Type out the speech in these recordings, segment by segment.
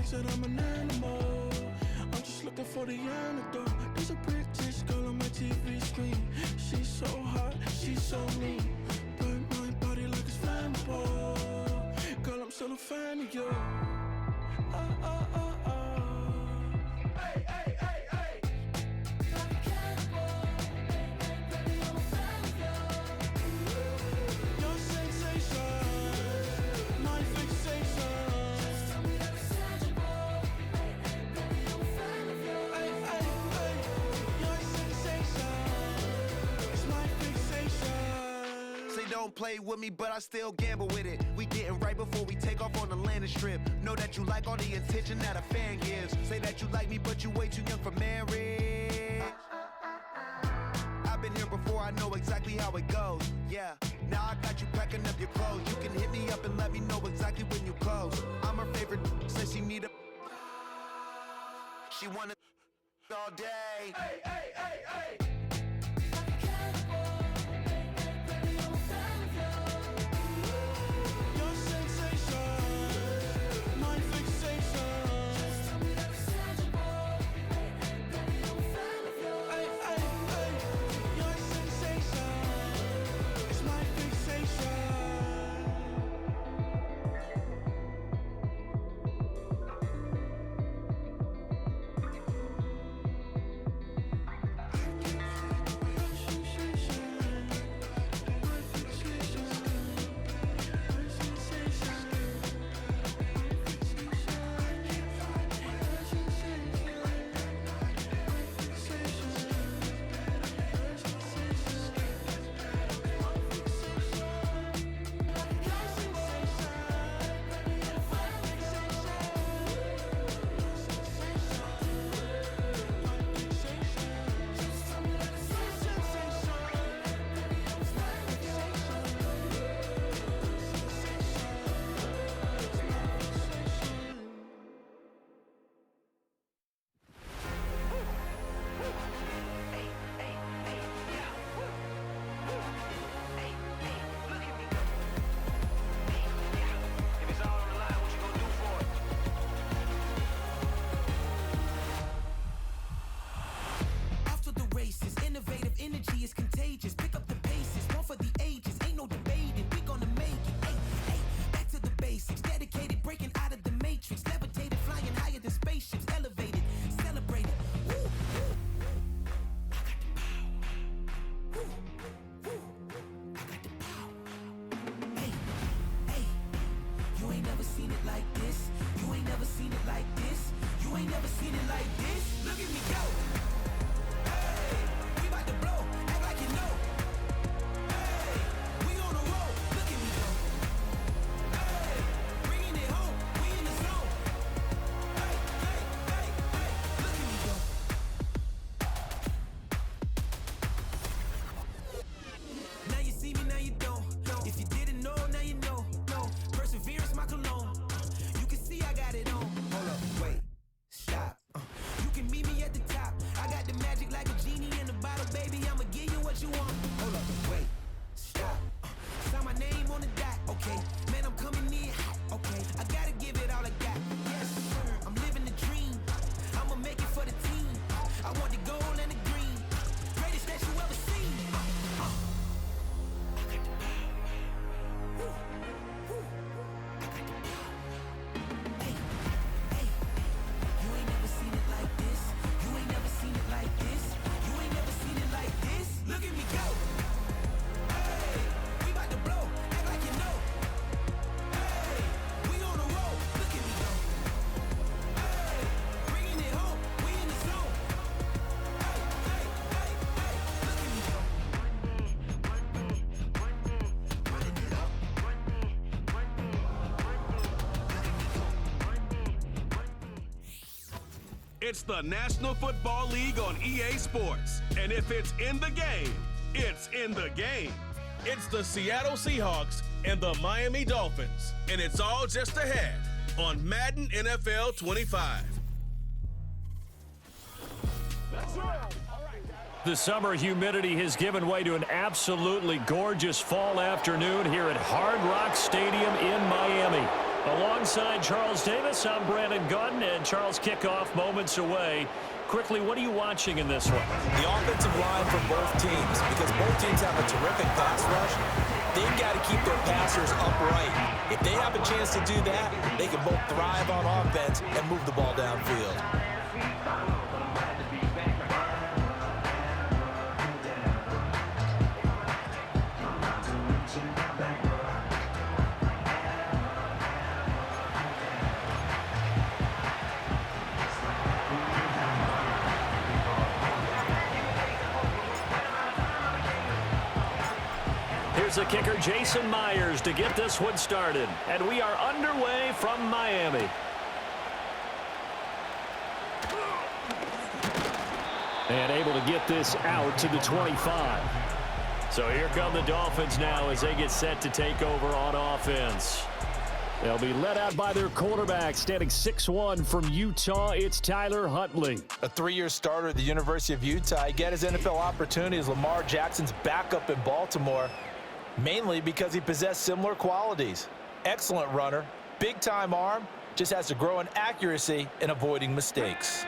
thinks that I'm an animal. I'm just looking for the antidote. There's a British girl on my TV screen. She's so hot, she's so mean. Burn my body like it's flammable. Girl, I'm still a fan of you. Hey, hey, hey, hey. Like a cannibal. Baby, I'm a fan of you. Your sensation, my fixation. Just tell me that it's tangible. Hey, hey, baby, I'm a fan of you. Hey, hey, hey. Your sensation is my fixation. Say don't play with me, but I still gamble with it. We getting right before we take off on the landing strip. Know that you like all the attention that a fan gives. Say that you like me, but you way too young for marriage. I've been here before, I know exactly how it goes. Yeah, now I got you packing up your clothes. You can hit me up and let me know exactly when you close. I'm her favorite, says she need a. She wanna all day. Hey, hey, hey, hey. Like a cannibal. Baby, I'm a fan of you. Your sensation, my fixation. Just tell me that it's tangible. Hey, hey, baby, I'm a fan of you. Hey, hey, hey. Your sensation is my fixation. Innovative energy is contagious. Pick up the paces, one for the ages. Ain't no debating, we gonna make it. Hey, hey, back to the basics. Dedicated, breaking out of the matrix. Levitated, flying higher than spaceships. Elevated, celebrated. Woo, woo. I got the power. Woo, woo. I got the power. Hey, hey, you ain't never seen it like this. You ain't never seen it like this. You ain't never seen it like this. Look at me go. It's the National Football League on EA Sports. And if it's in the game, it's in the game. It's the Seattle Seahawks and the Miami Dolphins. And it's all just ahead on Madden NFL 25. The summer humidity has given way to an absolutely gorgeous fall afternoon here at Hard Rock Stadium in Miami. Alongside Charles Davis, I'm Brandon Gunn, and Charles, kickoff moments away. Quickly, what are you watching in this one? The offensive line for both teams, because both teams have a terrific pass rush. They've got to keep their passers upright. If they have a chance to do that, they can both thrive on offense and move the ball downfield. Here's the kicker, Jason Myers, to get this one started. And we are underway from Miami. And able to get this out to the 25. So here come the Dolphins now as they get set to take over on offense. They'll be led out by their quarterback, standing 6'1" from Utah. It's Tyler Huntley. A 3-year starter at the University of Utah. He got his NFL opportunity as Lamar Jackson's backup in Baltimore, mainly because he possessed similar qualities. Excellent runner, big-time arm, just has to grow in accuracy and avoiding mistakes.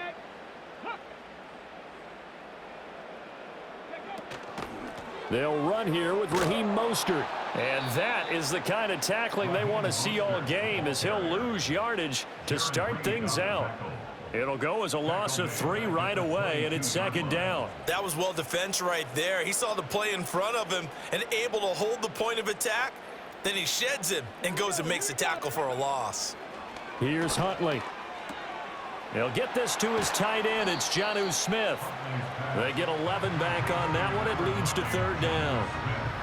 They'll run here with Raheem Mostert. And that is the kind of tackling they want to see all game, as he'll lose yardage to start things out. It'll go as a loss of 3 right away, and it's 2nd down. That was well defense right there. He saw the play in front of him and able to hold the point of attack. Then he sheds him and goes and makes a tackle for a loss. Here's Huntley. He'll get this to his tight end. It's Geno Smith. They get 11 back on that one. It leads to 3rd down.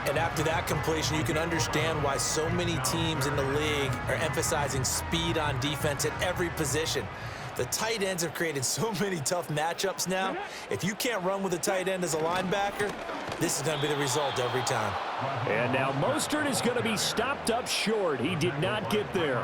And after that completion, you can understand why so many teams in the league are emphasizing speed on defense at every position. The tight ends have created so many tough matchups now. If you can't run with a tight end as a linebacker, this is going to be the result every time. And now Mostert is going to be stopped up short. He did not get there.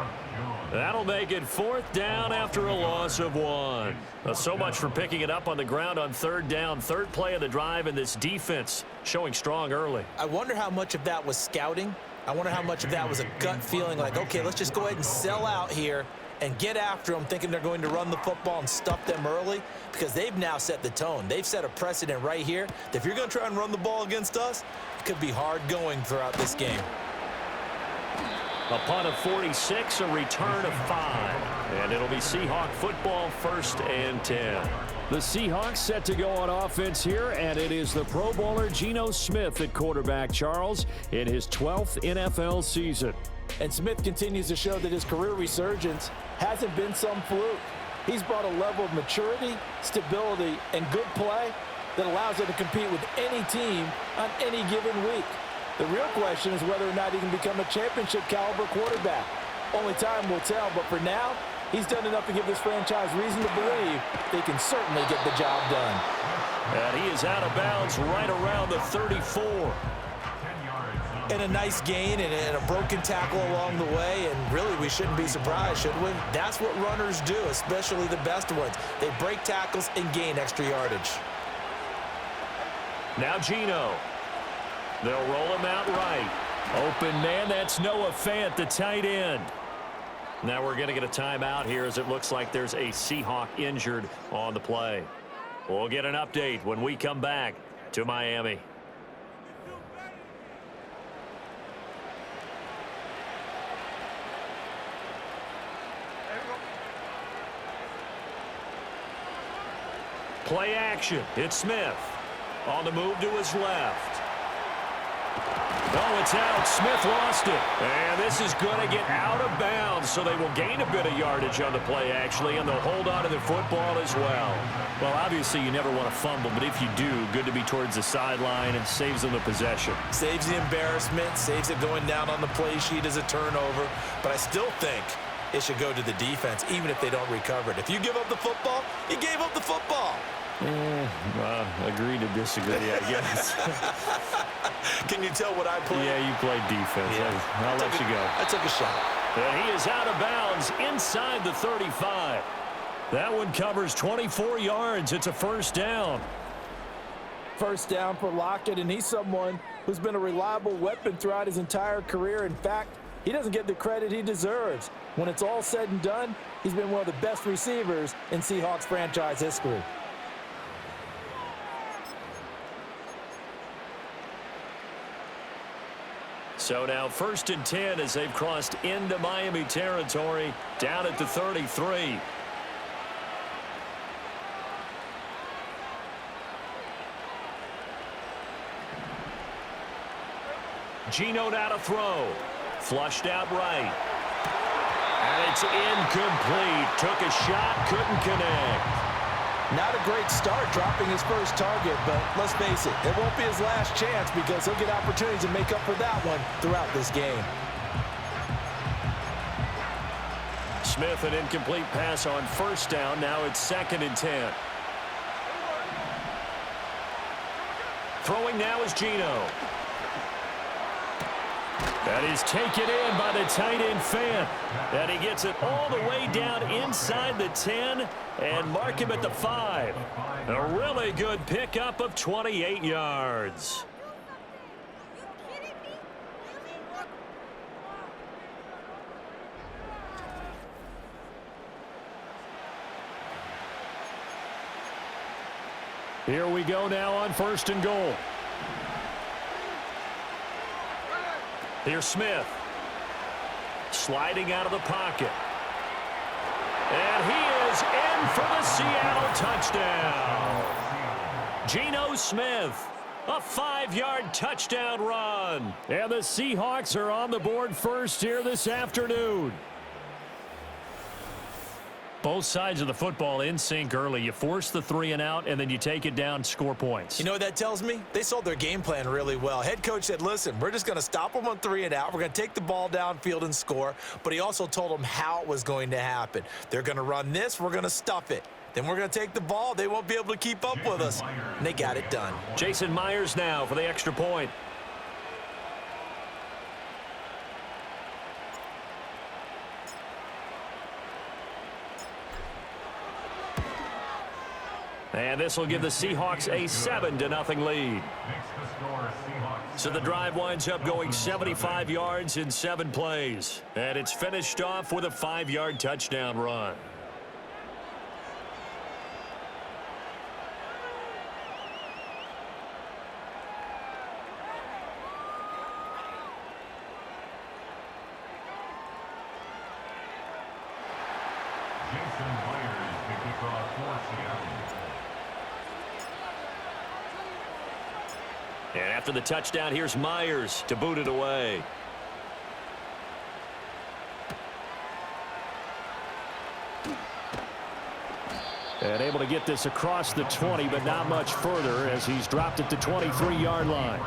That'll make it 4th down after a loss of 1. So much for picking it up on the ground on 3rd down. 3rd play of the drive, and this defense showing strong early. I wonder how much of that was scouting. I wonder how much of that was a gut feeling like, okay, let's just go ahead and sell out here and get after them, thinking they're going to run the football and stuff them early, because they've now set the tone. They've set a precedent right here that if you're going to try and run the ball against us, it could be hard going throughout this game. A punt of 46, a return of 5. And it'll be Seahawk football, 1st and 10. The Seahawks set to go on offense here, and it is the Pro Bowler Geno Smith at quarterback, Charles, in his 12th NFL season. And Smith continues to show that his career resurgence hasn't been some fluke. He's brought a level of maturity, stability, and good play that allows him to compete with any team on any given week. The real question is whether or not he can become a championship caliber quarterback. Only time will tell, but for now, he's done enough to give this franchise reason to believe they can certainly get the job done. And he is out of bounds right around the 34. And a nice gain and a broken tackle along the way, and really we shouldn't be surprised, should we? That's what runners do, especially the best ones. They break tackles and gain extra yardage. Now Geno. They'll roll him out right. Open man, that's Noah Fant, the tight end. Now we're going to get a timeout here as it looks like there's a Seahawk injured on the play. We'll get an update when we come back to Miami. Play action. It's Smith. On the move to his left. Oh, it's out. Smith lost it. And this is going to get out of bounds, so they will gain a bit of yardage on the play, actually, and they'll hold on to the football as well. Well, obviously, you never want to fumble, but if you do, good to be towards the sideline and saves them the possession. Saves the embarrassment, saves it going down on the play sheet as a turnover, but I still think it should go to the defense, even if they don't recover it. If you give up the football, you gave up the football. Agree to disagree, I guess. Can you tell what I played? Yeah, you played defense. Yeah. I'll let you go. I took a shot. And he is out of bounds inside the 35. That one covers 24 yards. It's a 1st down. 1st down for Lockett, and he's someone who's been a reliable weapon throughout his entire career. In fact, he doesn't get the credit he deserves. When it's all said and done, he's been one of the best receivers in Seahawks franchise history. So now 1st and 10 as they've crossed into Miami territory, down at the 33. Geno now to throw. Flushed out right. And it's incomplete. Took a shot, couldn't connect. Not a great start dropping his first target, but let's face it, it won't be his last chance because he'll get opportunities to make up for that one throughout this game. Smith, an incomplete pass on 1st down. Now it's 2nd and 10. Throwing now is Geno. That is taken in by the tight end Fant. And he gets it all the way down inside the 10 and mark him at the 5. A really good pickup of 28 yards. Here we go now on 1st and goal. Here's Smith. Sliding out of the pocket. And he is in for the Seattle touchdown. Geno Smith, a 5-yard touchdown run. And the Seahawks are on the board first here this afternoon. Both sides of the football in sync early. You force the 3 and out, and then you take it down, score points. You know what that tells me? They sold their game plan really well. Head coach said, listen, we're just going to stop them on 3 and out. We're going to take the ball downfield and score. But he also told them how it was going to happen. They're going to run this. We're going to stuff it. Then we're going to take the ball. They won't be able to keep up with us. And they got it done. Jason Myers now for the extra point. And this will give the Seahawks a 7-0 lead. So the drive winds up going 75 yards in 7 plays. And it's finished off with a 5-yard touchdown run. And after the touchdown, here's Myers to boot it away. And able to get this across the 20, but not much further as he's dropped it to 23-yard line.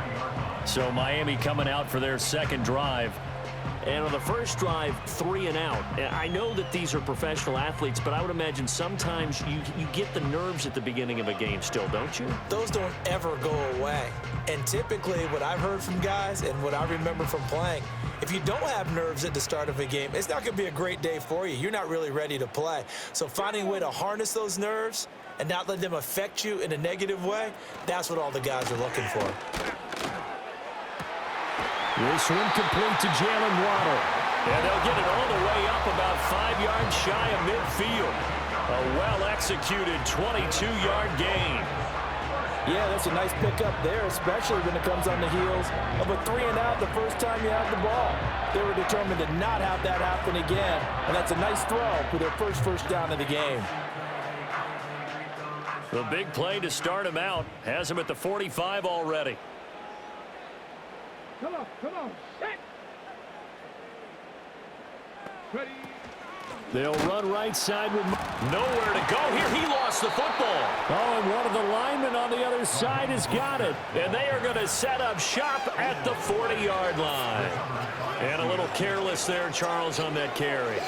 So Miami coming out for their second drive. And on the first drive, 3 and out. I know that these are professional athletes, but I would imagine sometimes you get the nerves at the beginning of a game still, don't you? Those don't ever go away. And typically what I've heard from guys and what I remember from playing, if you don't have nerves at the start of a game, it's not going to be a great day for you. You're not really ready to play. So finding a way to harness those nerves and not let them affect you in a negative way, that's what all the guys are looking for. This one complete to Jalen Waddle. And they'll get it all the way up about 5 yards shy of midfield. A well-executed 22-yard gain. Yeah, that's a nice pickup there, especially when it comes on the heels of a 3 and out the first time you have the ball. They were determined to not have that happen again, and that's a nice throw for their first down of the game. The big play to start him out has him at the 45 already. Come on, set. Ready. They'll run right side with nowhere to go here. He lost the football. Oh, and one of the linemen on the other side has got it. And they are going to set up shop at the 40-yard line. And a little careless there, Charles, on that carry.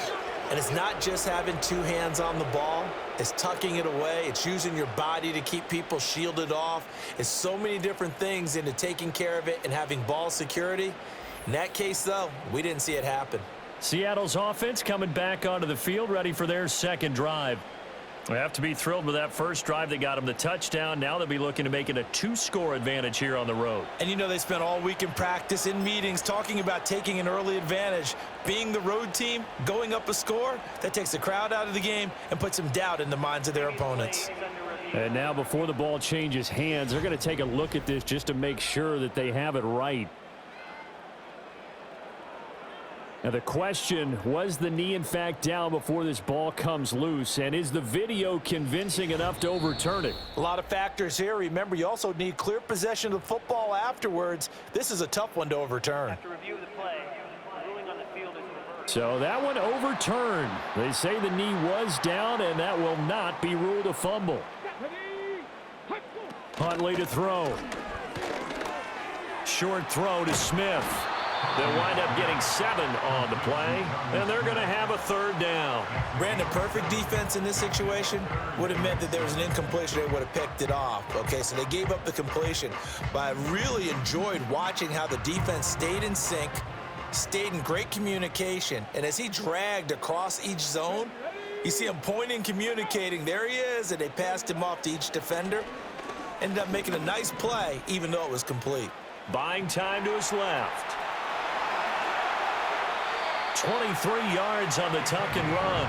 And it's not just having 2 hands on the ball. It's tucking it away. It's using your body to keep people shielded off. It's so many different things into taking care of it and having ball security. In that case, though, we didn't see it happen. Seattle's offense coming back onto the field, ready for their second drive. They have to be thrilled with that first drive that got them the touchdown. Now they'll be looking to make it a 2-score advantage here on the road. And you know they spent all week in practice, in meetings, talking about taking an early advantage. Being the road team, going up a score, that takes the crowd out of the game and puts some doubt in the minds of their opponents. And now before the ball changes hands, they're going to take a look at this just to make sure that they have it right. Now the question, was the knee in fact down before this ball comes loose? And is the video convincing enough to overturn it? A lot of factors here. Remember, you also need clear possession of the football afterwards. This is a tough one to overturn. After review of the play, the ruling on the field is reversed. So that one overturned. They say the knee was down, and that will not be ruled a fumble. Huntley to throw. Short throw to Smith. They'll wind up getting 7 on the play, and they're going to have a third down. Brandon, perfect defense in this situation would have meant that there was an incompletion. They would have picked it off. Okay, so they gave up the completion. But I really enjoyed watching how the defense stayed in sync, stayed in great communication, and as he dragged across each zone, you see him pointing, communicating. There he is, and they passed him off to each defender. Ended up making a nice play, even though it was complete. Buying time to his left. 23 yards on the tuck and run.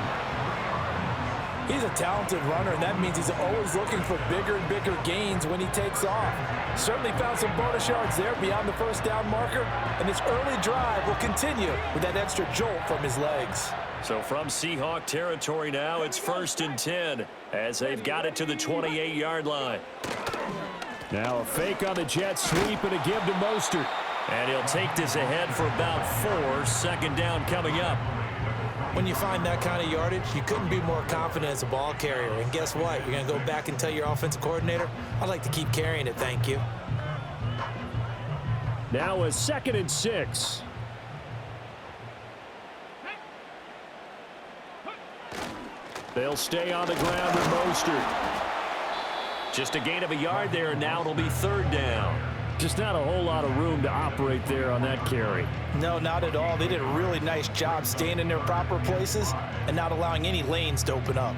He's a talented runner, and that means he's always looking for bigger and bigger gains when he takes off. Certainly found some bonus yards there beyond the first down marker, and this early drive will continue with that extra jolt from his legs. So from Seahawk territory now, it's 1st and 10 as they've got it to the 28-yard line. Now a fake on the jet sweep and a give to Mostert. And he'll take this ahead for about 4. Second down coming up. When you find that kind of yardage, you couldn't be more confident as a ball carrier. And guess what? You're going to go back and tell your offensive coordinator, I'd like to keep carrying it, thank you. Now a 2nd and 6. They'll stay on the ground with Mostert. Just a gain of a yard there, and now it'll be 3rd down. Just not a whole lot of room to operate there on that carry. No, not at all. They did a really nice job staying in their proper places and not allowing any lanes to open up.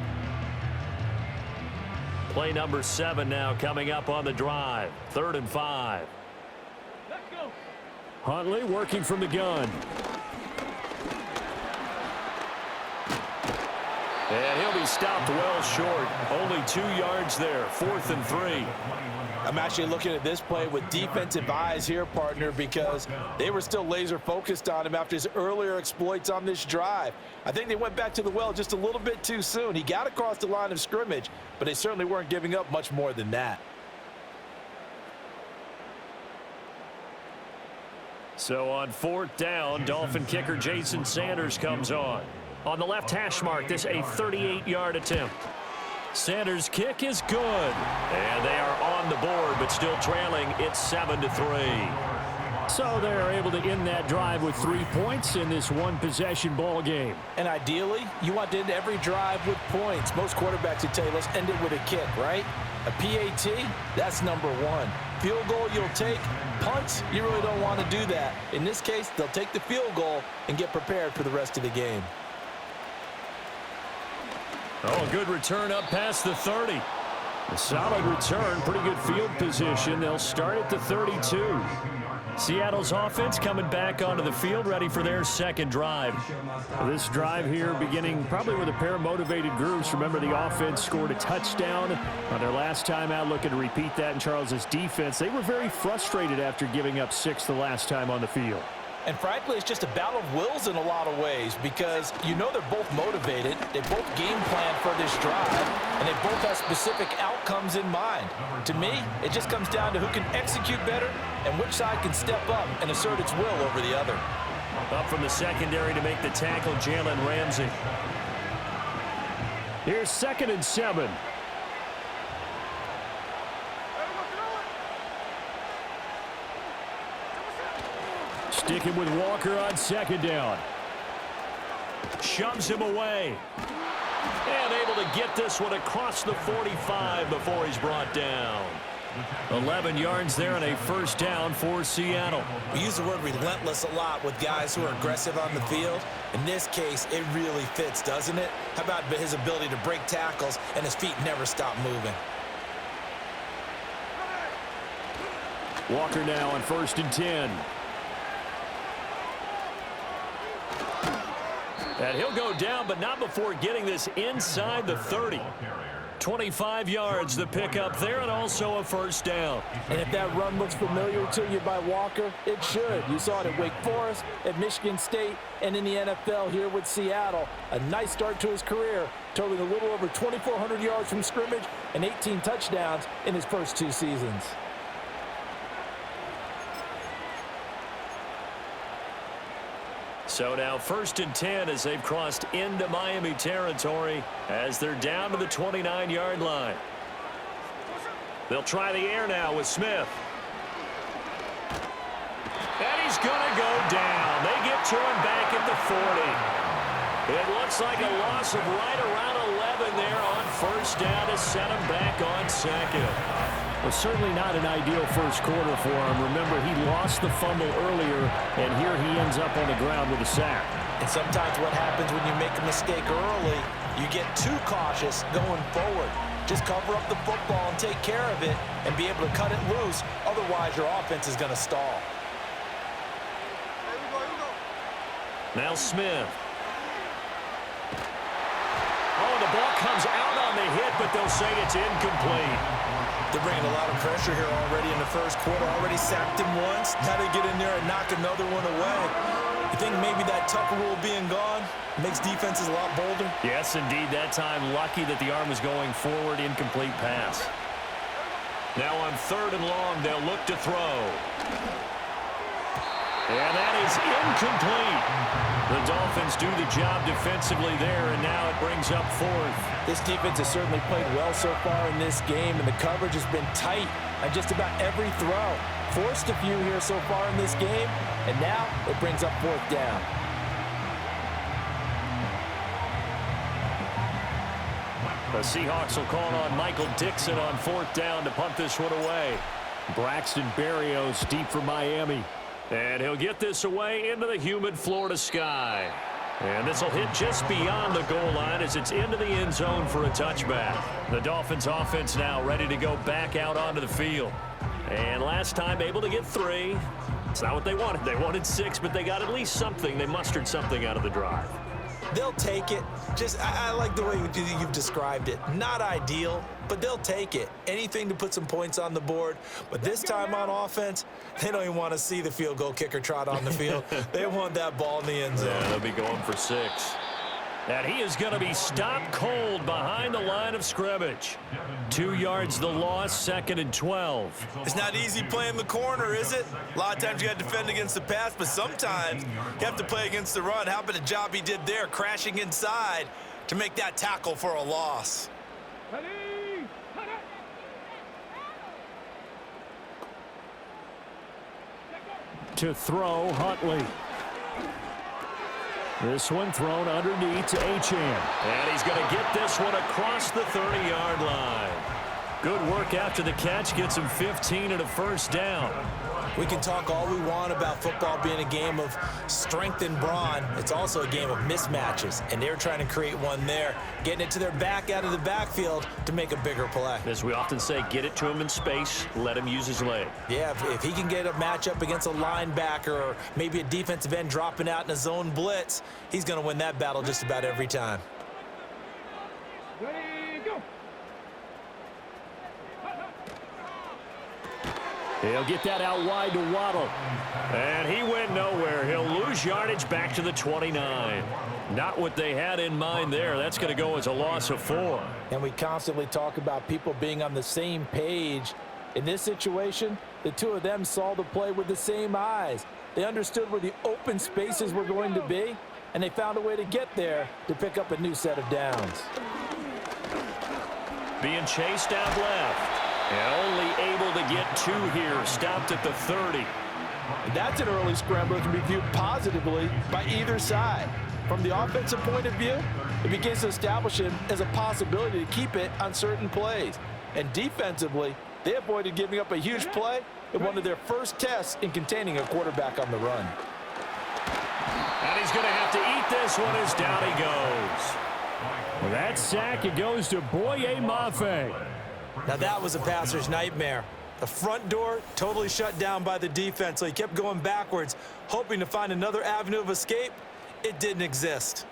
Play number 7 now coming up on the drive. 3rd and 5. Let's go. Huntley working from the gun. And he'll be stopped well short. Only 2 yards there. 4th and 3. I'm actually looking at this play with defensive eyes here, partner, because they were still laser focused on him after his earlier exploits on this drive. I think they went back to the well just a little bit too soon. He got across the line of scrimmage, but they certainly weren't giving up much more than that. So on 4th down, Dolphin kicker Jason Sanders comes on. On the left hash mark, this a 38-yard attempt. Sanders' kick is good. And they are on the board, but still trailing. It's 7-3. So they're able to end that drive with 3 points in this one-possession ball game. And ideally, you want to end every drive with points. Most quarterbacks would tell you, let's end it with a kick, right? A PAT, that's number 1. Field goal you'll take. Punts, you really don't want to do that. In this case, they'll take the field goal and get prepared for the rest of the game. Oh, a good return up past the 30. A solid return, pretty good field position. They'll start at the 32. Seattle's offense coming back onto the field, ready for their second drive. This drive here beginning probably with a pair of motivated groups. Remember, the offense scored a touchdown on their last time out, looking to repeat that in Charles's defense. They were very frustrated after giving up 6 the last time on the field. And frankly, it's just a battle of wills in a lot of ways because you know they're both motivated, they both game plan for this drive, and they both have specific outcomes in mind. To me, it just comes down to who can execute better and which side can step up and assert its will over the other. Up from the secondary to make the tackle, Jalen Ramsey. Here's 2nd and 7. Sticking with Walker on 2nd down. Shoves him away. And able to get this one across the 45 before he's brought down. 11 yards there and a first down for Seattle. We use the word relentless a lot with guys who are aggressive on the field. In this case, it really fits, doesn't it? How about his ability to break tackles and his feet never stop moving? Walker now on 1st and 10. And he'll go down, but not before getting this inside the 30. 25 yards the pickup there, and also a first down. And if that run looks familiar to you by Walker, it should. You saw it at Wake Forest, at Michigan State, and in the NFL here with Seattle. A nice start to his career, totaling a little over 2,400 yards from scrimmage and 18 touchdowns in his first 2 seasons. So now 1st and 10 as they've crossed into Miami territory as they're down to the 29-yard line. They'll try the air now with Smith. And he's going to go down. They get to him back at the 40. It looks like a loss of right around 11 there on 1st down to set him back on 2nd. Well, certainly not an ideal first quarter for him. Remember, he lost the fumble earlier, and here he ends up on the ground with a sack. And sometimes what happens when you make a mistake early, you get too cautious going forward. Just cover up the football and take care of it and be able to cut it loose. Otherwise, your offense is going to stall. Now Smith. Oh, the ball comes out on the hit, but they'll say it's incomplete. They're bringing a lot of pressure here already in the first quarter. Already sacked him once. Now they get in there and knock another one away. You think maybe that Tucker rule being gone makes defenses a lot bolder? Yes, indeed. That time, lucky that the arm was going forward. Incomplete pass. Now on 3rd and long, they'll look to throw. And that is incomplete. The Dolphins do the job defensively there, and now it brings up 4th. This defense has certainly played well so far in this game, and the coverage has been tight on just about every throw. Forced a few here so far in this game, and now it brings up 4th down. The Seahawks will call on Michael Dixon on 4th down to punt this one away. Braxton Berrios deep for Miami. And he'll get this away into the humid Florida sky. And this will hit just beyond the goal line as it's into the end zone for a touchback. The Dolphins offense now ready to go back out onto the field. And last time able to get 3. It's not what they wanted. They wanted 6, but they got at least something. They mustered something out of the drive. They'll take it. I like the way you've described it. Not ideal, but they'll take it. Anything to put some points on the board. But this time on offense, they don't even want to see the field goal kicker trot on the field. They want that ball in the end zone. Yeah, they'll be going for 6. And he is going to be stopped cold behind the line of scrimmage. 2 yards the loss, 2nd and 12. It's not easy playing the corner, is it? A lot of times you got to defend against the pass, but sometimes you have to play against the run. How about the job he did there, crashing inside to make that tackle for a loss? To throw, Huntley. This one thrown underneath to Achane. And he's going to get this one across the 30-yard line. Good work after the catch. Gets him 15 and a first down. We can talk all we want about football being a game of strength and brawn. It's also a game of mismatches, and they're trying to create one there, getting it to their back out of the backfield to make a bigger play. As we often say, get it to him in space, let him use his leg. Yeah, if he can get a matchup against a linebacker or maybe a defensive end dropping out in a zone blitz, he's going to win that battle just about every time. He'll get that out wide to Waddle. And he went nowhere. He'll lose yardage back to the 29. Not what they had in mind there. That's going to go as a loss of 4. And we constantly talk about people being on the same page. In this situation, the two of them saw the play with the same eyes. They understood where the open spaces were going to be, and they found a way to get there to pick up a new set of downs. Being chased out left. And only able to get 2 here. Stopped at the 30. That's an early scrambler that can be viewed positively by either side. From the offensive point of view, it begins to establish him as a possibility to keep it on certain plays. And defensively, They avoided giving up a huge play in one of their first tests in containing a quarterback on the run. And he's going to have to eat this one as down he goes. With that sack, it goes to Boye Mafe. Now that was a passer's nightmare. The front door totally shut down by the defense, so he kept going backwards, hoping to find another avenue of escape. It didn't exist.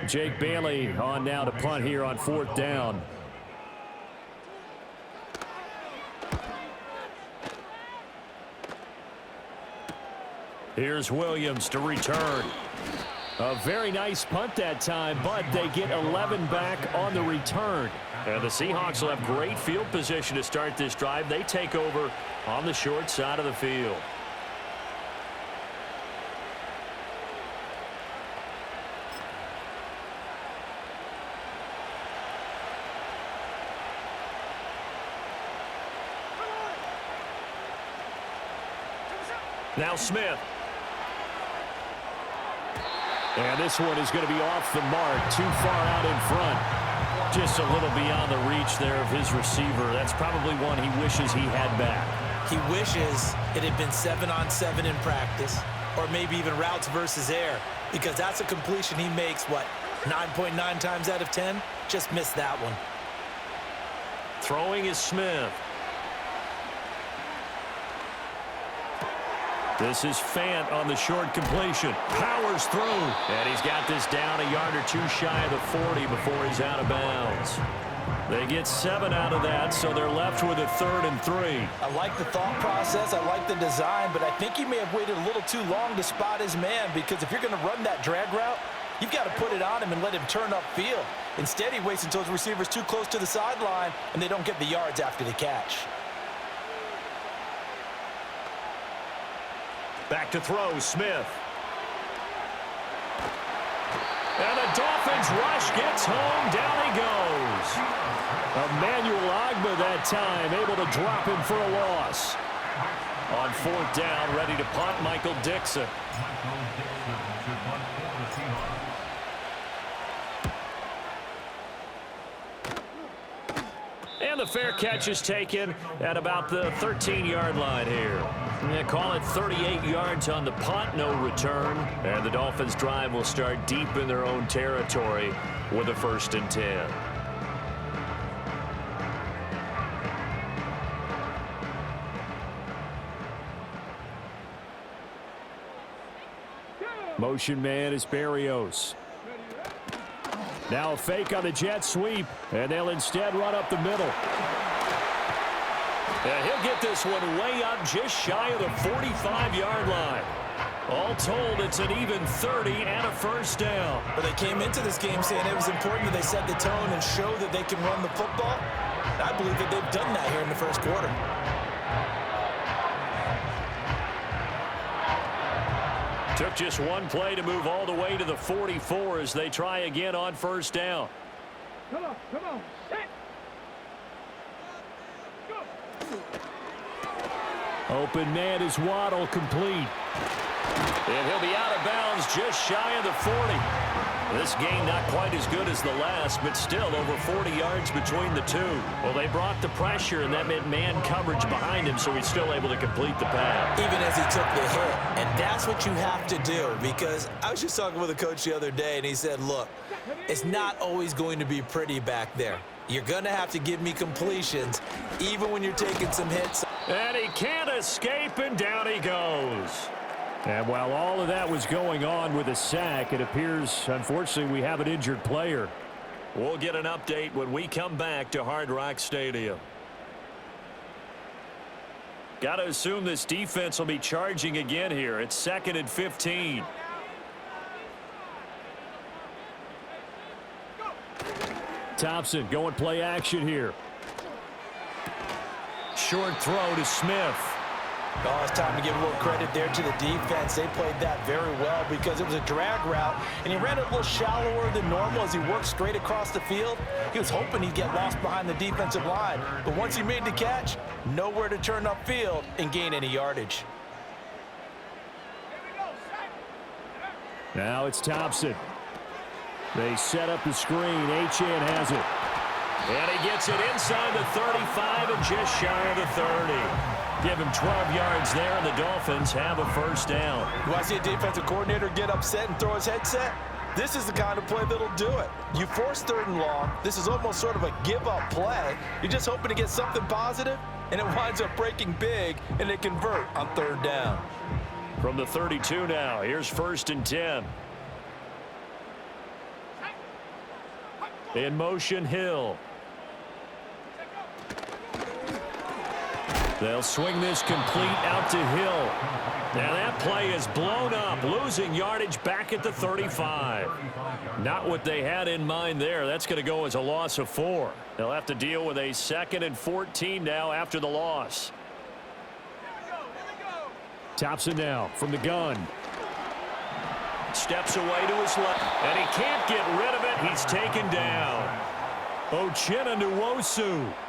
Jake Bailey on now to punt here on 4th down. Here's Williams to return. A very nice punt that time, but they get 11 back on the return. And the Seahawks will have great field position to start this drive. They take over on the short side of the field. Now Smith. And this one is going to be off the mark, too far out in front. Just a little beyond the reach there of his receiver. That's probably one he wishes he had back. He wishes it had been 7-on-7 in practice, or maybe even routes versus air, because that's a completion he makes, 9.9 times out of 10? Just missed that one. Throwing is Smith. This is Fant on the short completion. Powers through. And he's got this down a yard or two shy of the 40 before he's out of bounds. They get 7 out of that, so they're left with a 3rd and 3. I like the thought process. I like the design, but I think he may have waited a little too long to spot his man, because if you're going to run that drag route, you've got to put it on him and let him turn upfield. Instead, he waits until his receiver's too close to the sideline, and they don't get the yards after the catch. Back to throw, Smith. And the Dolphins rush gets home. Down he goes. Emmanuel Ogbah that time, able to drop him for a loss. On 4th down, ready to punt, Michael Dixon. And the fair catch is taken at about the 13-yard line here. They call it 38 yards on the punt, no return. And the Dolphins drive will start deep in their own territory with a 1st and 10. Motion man is Berrios. Now a fake on the jet sweep, and they'll instead run up the middle. And he'll get this one way up just shy of the 45-yard line. All told, it's an even 30 and a 1st down. But they came into this game saying it was important that they set the tone and show that they can run the football. I believe that they've done that here in the 1st quarter. Took just one play to move all the way to the 44 as they try again on 1st down. Come on. Hey. Open man is Waddle, complete. And he'll be out of bounds just shy of the 40. This game not quite as good as the last, but still over 40 yards between the two. Well, they brought the pressure, and that meant man coverage behind him, so he's still able to complete the pass. Even as he took the hit. And that's what you have to do, because I was just talking with a coach the other day, and he said, look, it's not always going to be pretty back there. You're going to have to give me completions, even when you're taking some hits. And he can't escape, and down he goes. And while all of that was going on with a sack, it appears, unfortunately, we have an injured player. We'll get an update when we come back to Hard Rock Stadium. Got to assume this defense will be charging again here. It's 2nd and 15. Thompson going play action here. Short throw to Smith. Oh, it's time to give a little credit there to the defense. They played that very well because it was a drag route, and he ran it a little shallower than normal as he worked straight across the field. He was hoping he'd get lost behind the defensive line, but once he made the catch, nowhere to turn upfield and gain any yardage. Now it's Thompson. They set up the screen. Achane has it. And he gets it inside the 35 and just shy of the 30. Give him 12 yards there, and the Dolphins have a first down. You want to see a defensive coordinator get upset and throw his headset? This is the kind of play that'll do it. You force 3rd and long. This is almost sort of a give-up play. You're just hoping to get something positive, and it winds up breaking big, and they convert on 3rd down. From the 32 now, here's 1st and 10. In motion, Hill. They'll swing this complete out to Hill. Now that play is blown up, losing yardage back at the 35. Not what they had in mind there. That's going to go as a loss of 4. They'll have to deal with a 2nd and 14 now after the loss. Thompson now from the gun. Steps away to his left, and he can't get rid of it. He's taken down. Uchenna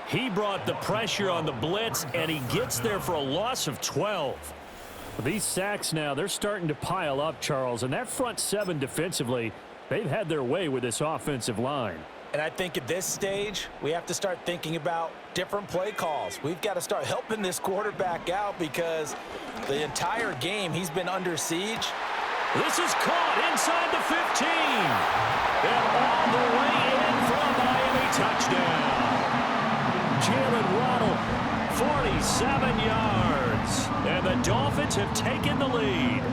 he brought the pressure on the blitz, and he gets there for a loss of 12. These sacks now, they're starting to pile up, Charles, and that front 7 defensively, they've had their way with this offensive line. And I think at this stage, we have to start thinking about different play calls. We've got to start helping this quarterback out because the entire game he's been under siege. This is caught inside the 15. And all the way in for a Miami touchdown. Jalen Waddle, 47 yards. And the Dolphins have taken the lead.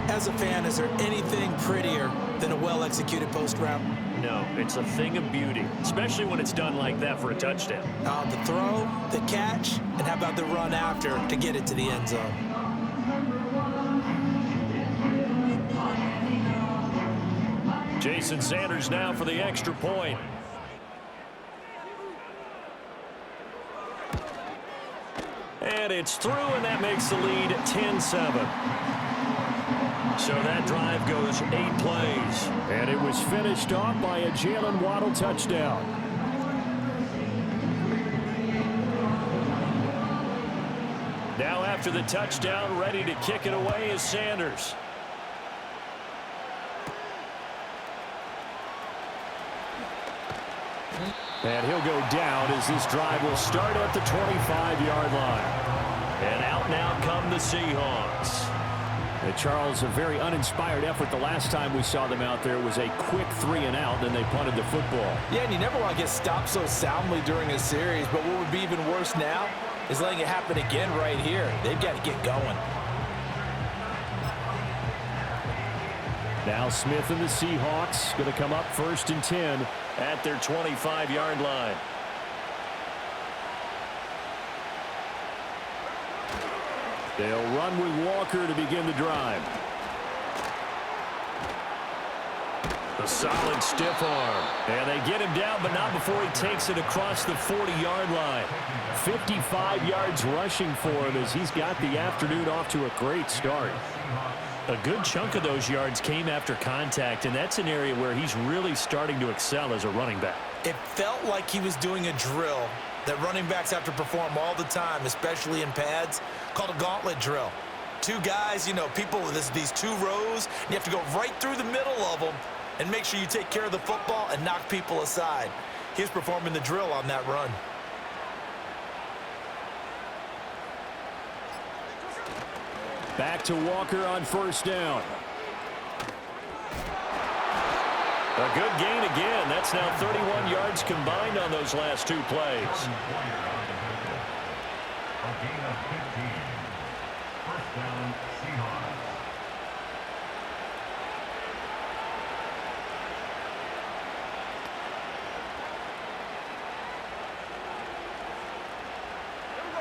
As a fan, is there anything prettier than a well-executed post route? No, it's a thing of beauty, especially when it's done like that for a touchdown. The throw, the catch, and how about the run after to get it to the end zone? Jason Sanders now for the extra point. And it's through, and that makes the lead 10-7. So that drive goes 8 plays. And it was finished off by a Jalen Waddle touchdown. Now after the touchdown, ready to kick it away is Sanders. And he'll go down as this drive will start at the 25-yard line. And out now come the Seahawks. And Charles, a very uninspired effort the last time we saw them out there was a quick 3-and-out, then they punted the football. Yeah, and you never want to get stopped so soundly during a series, but what would be even worse now is letting it happen again right here. They've got to get going. Now Smith and the Seahawks going to come up 1st and 10 at their 25-yard line. They'll run with Walker to begin the drive. A solid stiff arm. And they get him down, but not before he takes it across the 40-yard line. 55 yards rushing for him as he's got the afternoon off to a great start. A good chunk of those yards came after contact, and that's an area where he's really starting to excel as a running back. It felt like he was doing a drill that running backs have to perform all the time, especially in pads, called a gauntlet drill. 2 guys, you know, people with these 2 rows, and you have to go right through the middle of them and make sure you take care of the football and knock people aside. He's performing the drill on that run. Back to Walker on 1st down. A good gain again. That's now 31 yards combined on those last 2 plays.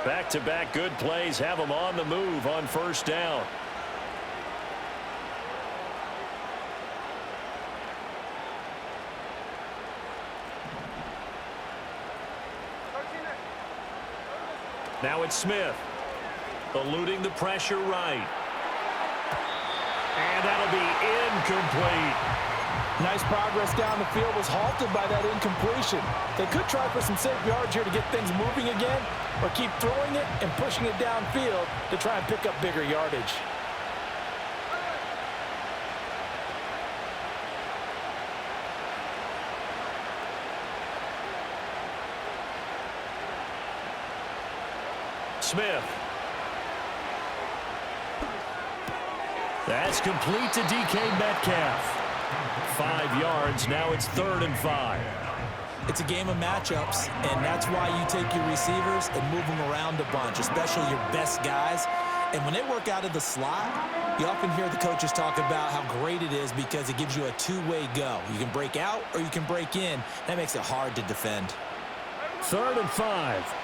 Back-to-back good plays have them on the move on 1st down. Now it's Smith, eluding the pressure right. And that'll be incomplete. Nice progress down the field, was halted by that incompletion. They could try for some safe yards here to get things moving again, or keep throwing it and pushing it downfield to try and pick up bigger yardage. Smith. That's complete to DK Metcalf. 5 yards. Now it's 3rd and 5. It's a game of matchups, and that's why you take your receivers and move them around a bunch, especially your best guys. And when they work out of the slot, you often hear the coaches talk about how great it is because it gives you a two-way go. You can break out or you can break in. That makes it hard to defend. 3rd and 5.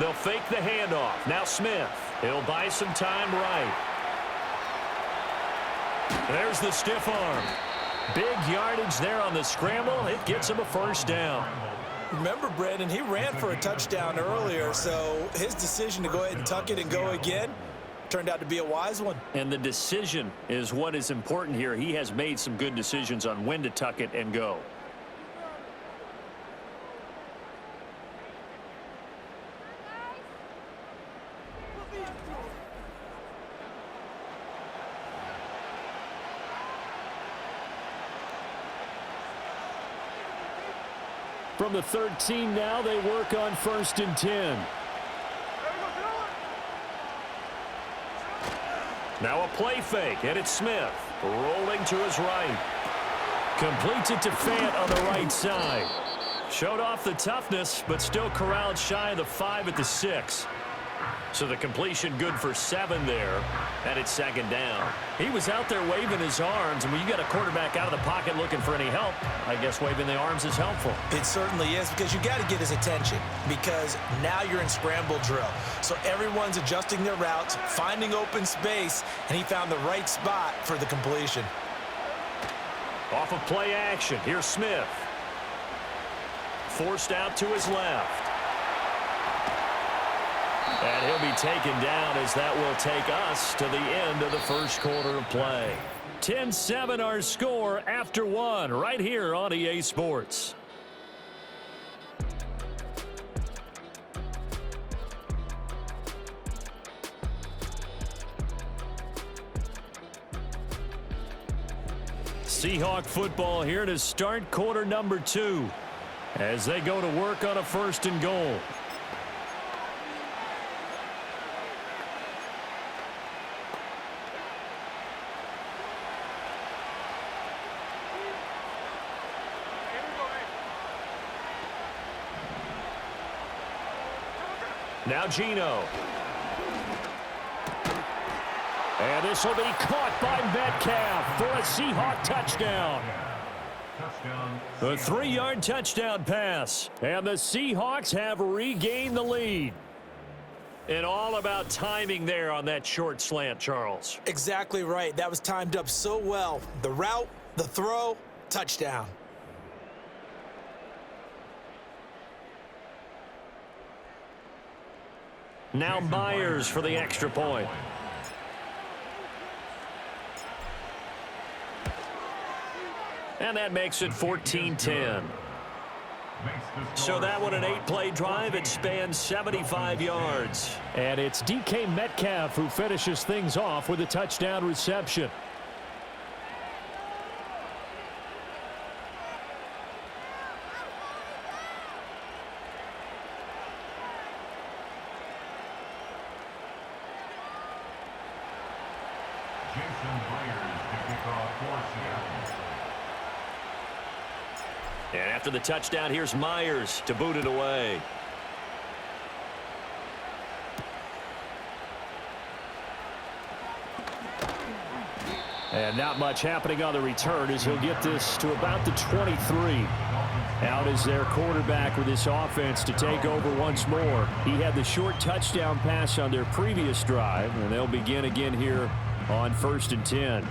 They'll fake the handoff. Now Smith. He'll buy some time right. There's the stiff arm. Big yardage there on the scramble. It gets him a 1st down. Remember, Brandon, he ran for a touchdown earlier, so his decision to go ahead and tuck it and go again turned out to be a wise one. And the decision is what is important here. He has made some good decisions on when to tuck it and go. From the 13 now, they work on 1st and 10. Now a play fake, and it's Smith. Rolling to his right. Completes it to Fant on the right side. Showed off the toughness, but still corralled shy of the 5 at the 6. So the completion good for 7 there, and it's 2nd down. He was out there waving his arms, and when you got a quarterback out of the pocket looking for any help, I guess waving the arms is helpful. It certainly is, because you got to get his attention, because now you're in scramble drill. So everyone's adjusting their routes, finding open space, and he found the right spot for the completion. Off of play action, here's Smith. Forced out to his left. And he'll be taken down as that will take us to the end of the 1st quarter of play. 10-7 our score after 1 right here on EA Sports. Seahawk football here to start quarter number 2 as they go to work on a 1st and goal. Now Geno. And this will be caught by Metcalf for a Seahawk touchdown. A 3-yard touchdown pass. And the Seahawks have regained the lead. And all about timing there on that short slant, Charles. Exactly right. That was timed up so well. The route, the throw, touchdown. Now Myers for the extra point. And that makes it 14-10. So that one an 8-play drive. It spans 75 yards. And it's DK Metcalf who finishes things off with a touchdown reception. And after the touchdown, here's Myers to boot it away. And not much happening on the return as he'll get this to about the 23. Out is their quarterback with this offense to take over once more. He had the short touchdown pass on their previous drive, and they'll begin again here on 1st and 10.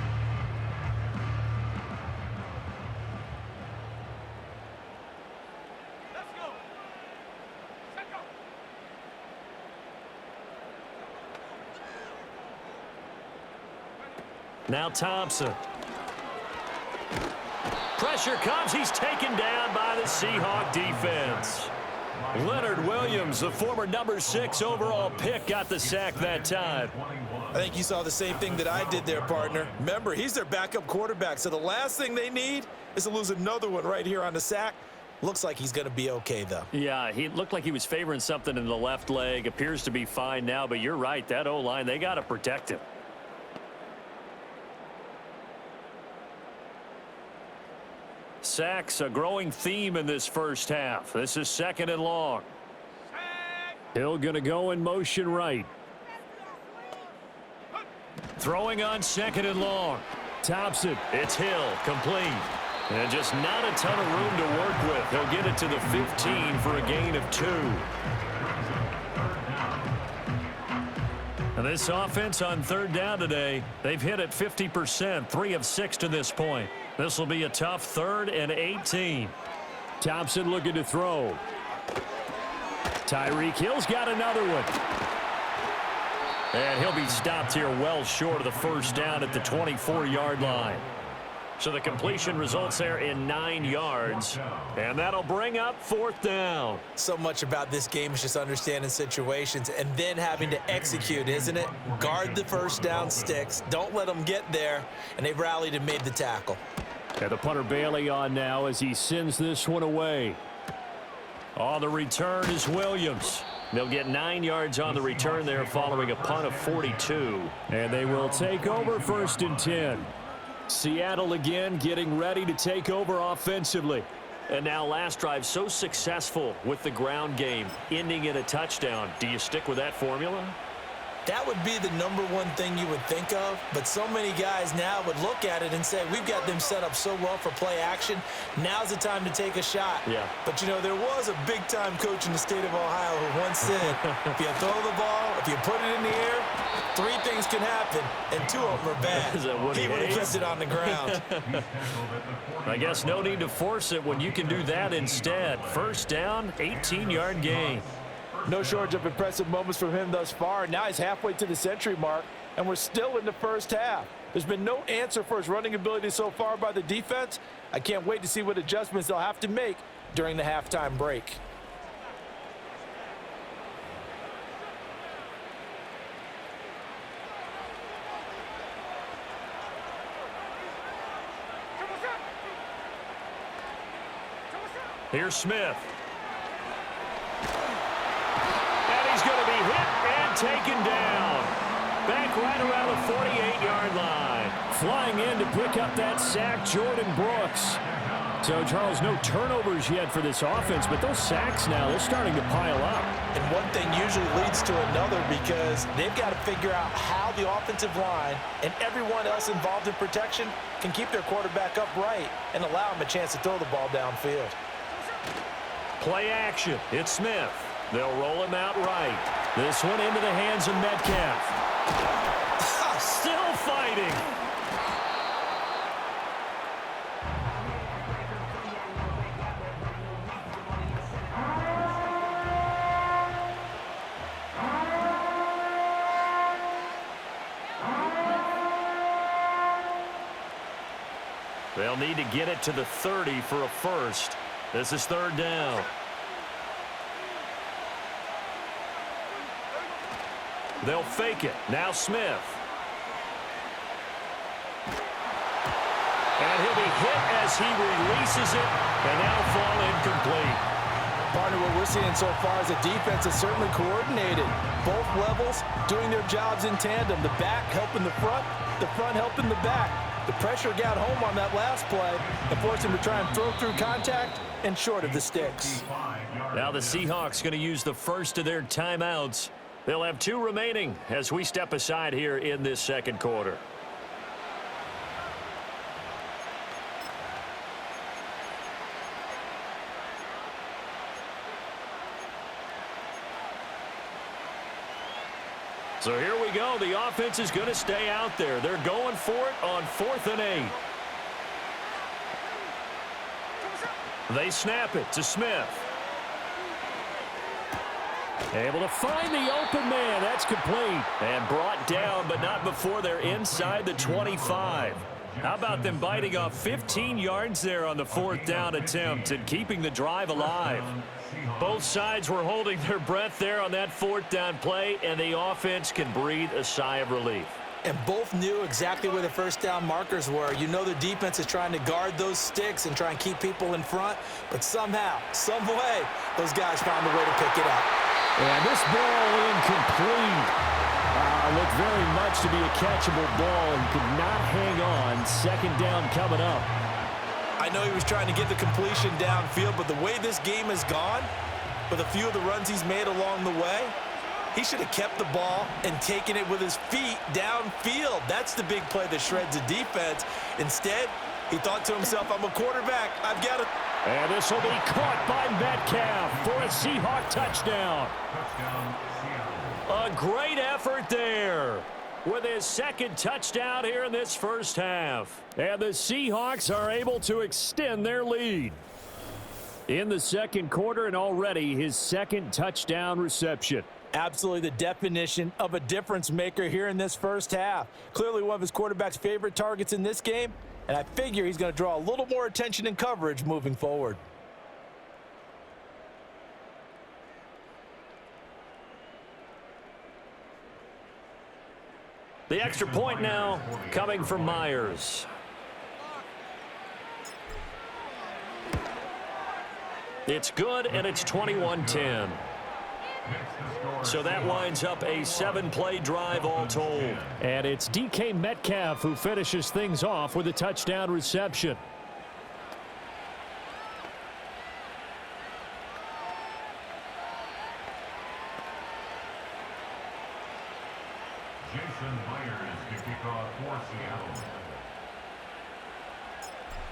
Now Thompson. Pressure comes. He's taken down by the Seahawk defense. Leonard Williams, the former number 6 overall pick, got the sack that time. I think you saw the same thing that I did there, partner. Remember, he's their backup quarterback, so the last thing they need is to lose another one right here on the sack. Looks like he's going to be okay, though. Yeah, he looked like he was favoring something in the left leg. Appears to be fine now, but you're right. That O-line, they got to protect him. Sacks, a growing theme in this first half. This is 2nd and long. Hill going to go in motion right. Throwing on 2nd and long. Thompson, it's Hill, complete. And just not a ton of room to work with. He'll get it to the 15 for a gain of 2. And this offense on 3rd down today, they've hit it 50%, 3 of 6 to this point. This will be a tough 3rd and 18. Thompson looking to throw. Tyreek Hill's got another one. And he'll be stopped here well short of the first down at the 24-yard line. So the completion results there in 9 yards. And that'll bring up 4th down. So much about this game is just understanding situations and then having to execute, isn't it? Guard the first down sticks. Don't let them get there. And they rallied and made the tackle. And the punter Bailey on now as he sends this one away. On the return is Williams. They'll get 9 yards on the return there following a punt of 42. And they will take over 1st and 10. Seattle again getting ready to take over offensively. And now last drive so successful with the ground game, ending in a touchdown. Do you stick with that formula? That would be the #1 thing you would think of, but so many guys now would look at it and say, we've got them set up so well for play action. Now's the time to take a shot. Yeah. But, you know, there was a big-time coach in the state of Ohio who once said, if you throw the ball, if you put it in the air, 3 things can happen, and 2 of them are bad. Is that what he would have hates? kept it on the ground. I guess no need to force it when you can do that instead. 1st down, 18-yard gain. No shortage of impressive moments from him thus far. Now he's halfway to the century mark, and we're still in the first half. There's been no answer for his running ability so far by the defense. I can't wait to see what adjustments they'll have to make during the halftime break. Here's Smith. He's going to be hit and taken down. Back right around the 48-yard line. Flying in to pick up that sack, Jordan Brooks. So, Charles, no turnovers yet for this offense, but those sacks now, they're starting to pile up. And one thing usually leads to another because they've got to figure out how the offensive line and everyone else involved in protection can keep their quarterback upright and allow him a chance to throw the ball downfield. Play action. It's Smith. They'll roll him out right. This one into the hands of Metcalf. Still fighting. They'll need to get it to the 30 for a first. This is 3rd down. They'll fake it. Now Smith. And he'll be hit as he releases it, and that'll fall incomplete. Partner, what we're seeing so far is the defense is certainly coordinated. Both levels doing their jobs in tandem. The back helping the front helping the back. The pressure got home on that last play and forced him to try and throw through contact and short of the sticks. Now the Seahawks going to use the first of their timeouts. They'll have 2 remaining as we step aside here in this 2nd quarter. So here we go. The offense is going to stay out there. They're going for it on 4th and 8. They snap it to Smith. Able to find the open man. That's complete. And brought down, but not before they're inside the 25. How about them biting off 15 yards there on the 4th down attempt and keeping the drive alive? Both sides were holding their breath there on that 4th down play, and the offense can breathe a sigh of relief. And both knew exactly where the first down markers were. You know the defense is trying to guard those sticks and try and keep people in front, but somehow, some way, those guys found a way to pick it up. And this ball incomplete. Looked very much to be a catchable ball and could not hang on. 2nd down coming up. I know he was trying to get the completion downfield, but the way this game has gone, with a few of the runs he's made along the way, he should have kept the ball and taken it with his feet downfield. That's the big play that shreds the defense. Instead, he thought to himself, I'm a quarterback. I've got to. And this will be caught by Metcalf for a Seahawk touchdown. A great effort there with his 2nd touchdown here in this first half. And the Seahawks are able to extend their lead in the 2nd quarter, and already his 2nd touchdown reception. Absolutely the definition of a difference maker here in this first half. Clearly one of his quarterback's favorite targets in this game, and I figure he's going to draw a little more attention and coverage moving forward. The extra point now coming from Myers. It's good, and it's 21-10. So that winds up a 7-play drive all told. And it's DK Metcalf who finishes things off with a touchdown reception.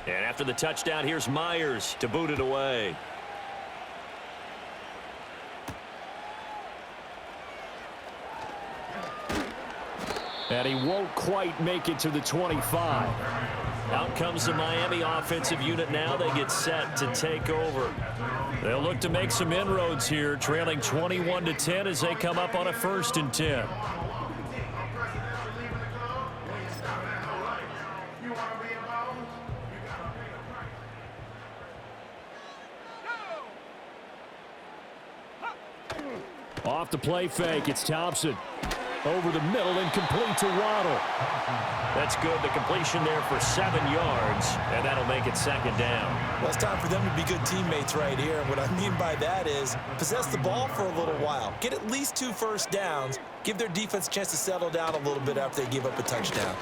And after the touchdown, here's Myers to boot it away. And he won't quite make it to the 25. Out comes the Miami offensive unit now. They get set to take over. They'll look to make some inroads here, trailing 21-10 as they come up on a 1st and 10. Off the play fake, it's Thompson. Over the middle and complete to Waddle. That's good. The completion there for 7 yards, and that'll make it 2nd down. Well, it's time for them to be good teammates right here. And what I mean by that is possess the ball for a little while. Get at least 2 first downs. Give their defense a chance to settle down a little bit after they give up a touchdown.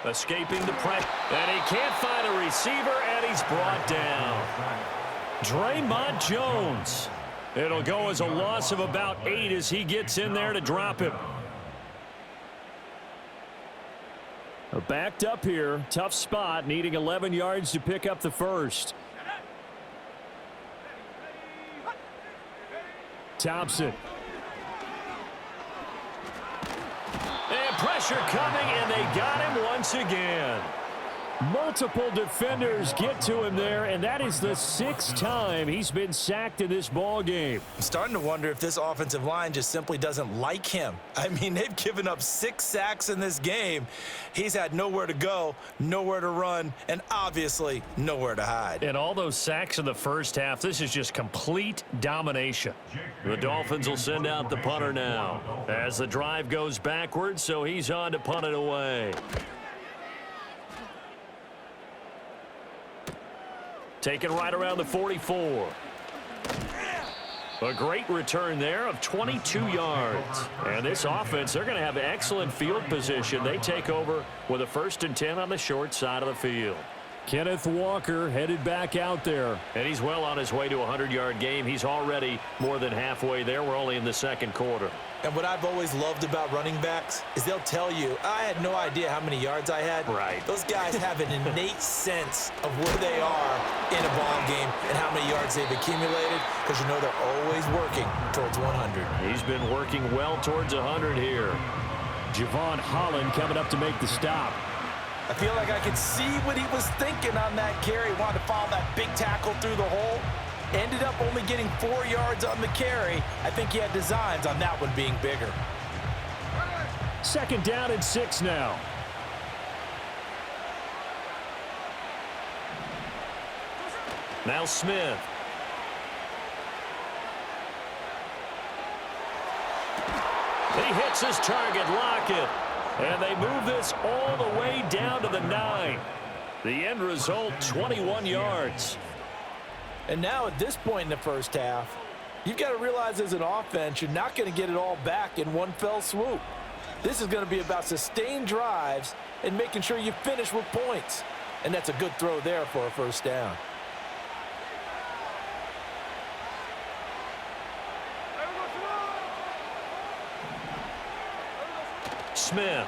Escaping the pressure. And he can't find a receiver, and he's brought down. Draymond Jones. It'll go as a loss of about 8 as he gets in there to drop him. Backed up here. Tough spot. Needing 11 yards to pick up the first. Thompson. And pressure coming, and they got him once again. Multiple defenders get to him there, and that is the 6th time he's been sacked in this ball game. I'm starting to wonder if this offensive line just simply doesn't like him. I mean, they've given up 6 sacks in this game. He's had nowhere to go, nowhere to run, and obviously nowhere to hide. And all those sacks in the first half, this is just complete domination. The Dolphins will send out the punter now as the drive goes backwards, so he's on to punt it away. Taken right around the 44. A great return there of 22 yards. And this offense, they're going to have excellent field position. They take over with a 1st and 10 on the short side of the field. Kenneth Walker headed back out there. And he's well on his way to a 100-yard game. He's already more than halfway there. We're only in the 2nd quarter. And what I've always loved about running backs is they'll tell you, I had no idea how many yards I had. Right. Those guys have an innate sense of where they are in a ball game and how many yards they've accumulated, because you know they're always working towards 100. He's been working well towards 100 here. Javon Holland coming up to make the stop. I feel like I could see what he was thinking on that carry. He wanted to follow that big tackle through the hole. Ended up only getting 4 yards on the carry. I think he had designs on that one being bigger. 2nd down and 6 now. Now Smith. He hits his target, Lockett. And they move this all the way down to the 9. The end result, 21 yards. And now at this point in the first half, you've got to realize as an offense, you're not going to get it all back in one fell swoop. This is going to be about sustained drives and making sure you finish with points. And that's a good throw there for a first down. Smith.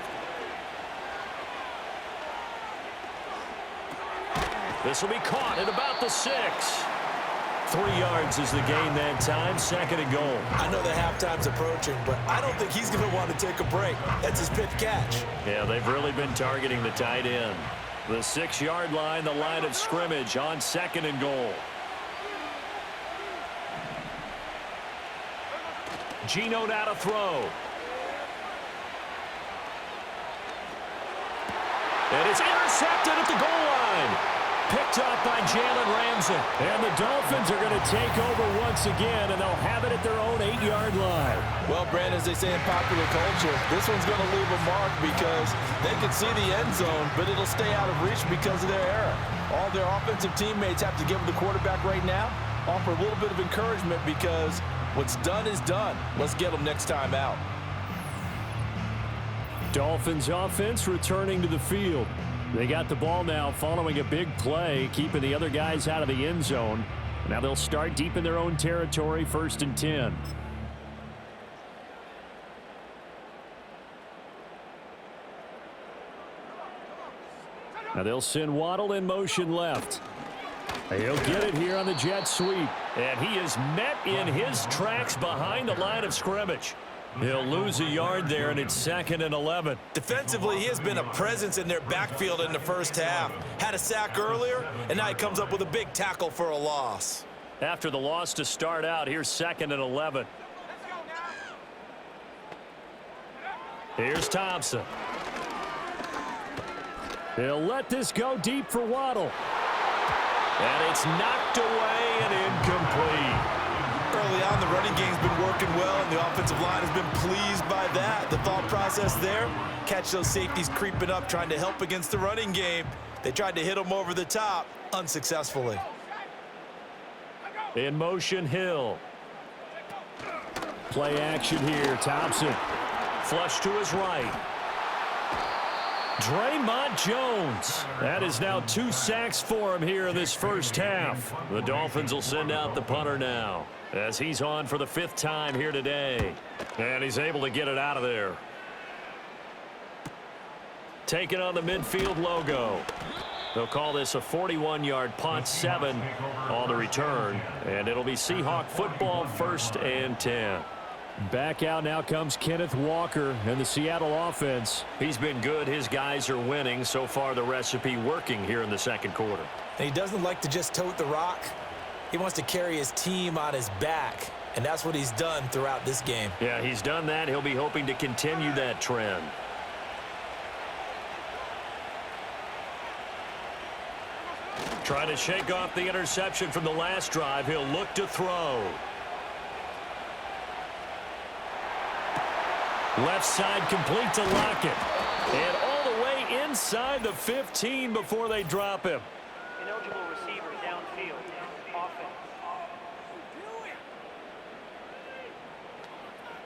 This will be caught at about the 6. 3 yards is the gain that time, 2nd and goal. I know that halftime's approaching, but I don't think he's going to want to take a break. That's his pitch catch. Yeah, they've really been targeting the tight end. The 6-yard line, the line of scrimmage on 2nd and goal. Geno now to throw. And it's intercepted at the goal line. Picked up by Jalen Ramsey. And the Dolphins are going to take over once again, and they'll have it at their own 8-yard line. Well, Brandon, as they say in popular culture, this one's going to leave a mark because they can see the end zone, but it'll stay out of reach because of their error. All their offensive teammates have to give the quarterback right now, offer a little bit of encouragement because what's done is done. Let's get them next time out. Dolphins offense returning to the field. They got the ball now following a big play, keeping the other guys out of the end zone. Now they'll start deep in their own territory, 1st and 10. Now they'll send Waddle in motion left. He'll get it here on the jet sweep. And he is met in his tracks behind the line of scrimmage. He'll lose a yard there, and it's 2nd and 11. Defensively, he has been a presence in their backfield in the first half. Had a sack earlier, and now he comes up with a big tackle for a loss. After the loss to start out, here's 2nd and 11. Here's Thompson. He'll let this go deep for Waddle. And it's knocked away and incomplete. Early on, the running game's been working well, and the offensive line has been pleased by that. The thought process there, catch those safeties creeping up, trying to help against the running game. They tried to hit them over the top, unsuccessfully. In motion, Hill. Play action here, Thompson. Flush to his right. Draymond Jones. That is now 2 sacks for him here in this first half. The Dolphins will send out the punter now, as he's on for the 5th time here today. And he's able to get it out of there. Taking on the midfield logo. They'll call this a 41-yard punt, 7 on the return. And it'll be Seahawk football, 1st and 10. Back out now comes Kenneth Walker and the Seattle offense. He's been good. His guys are winning. So far, the recipe working here in the 2nd quarter. And he doesn't like to just tote the rock. He wants to carry his team on his back, and that's what he's done throughout this game. Yeah, he's done that. He'll be hoping to continue that trend. Trying to shake off the interception from the last drive. He'll look to throw. Left side complete to Lockett. And all the way inside the 15 before they drop him. Ineligible receiver downfield. Offense.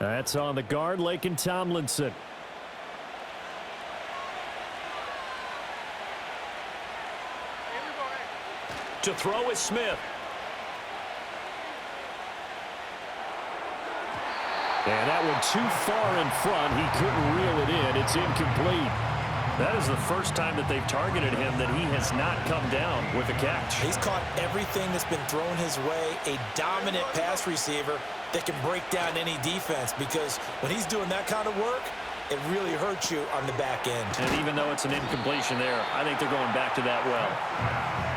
That's on the guard, Laken Tomlinson. To throw is Smith. And that one too far in front. He couldn't reel it in. It's incomplete. That is the first time that they've targeted him that he has not come down with a catch. He's caught everything that's been thrown his way. A dominant pass receiver that can break down any defense, because when he's doing that kind of work, it really hurts you on the back end. And even though it's an incompletion there, I think they're going back to that well.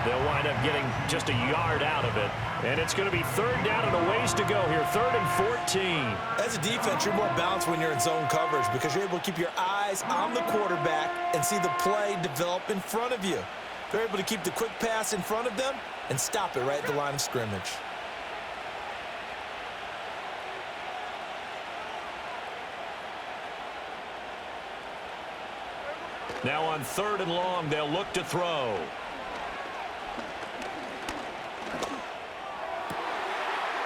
They'll wind up getting just a yard out of it. And it's going to be 3rd down and a ways to go here. 3rd and 14. As a defense, you're more balanced when you're in zone coverage because you're able to keep your eyes on the quarterback and see the play develop in front of you. They're able to keep the quick pass in front of them and stop it right at the line of scrimmage. Now on 3rd and long, they'll look to throw.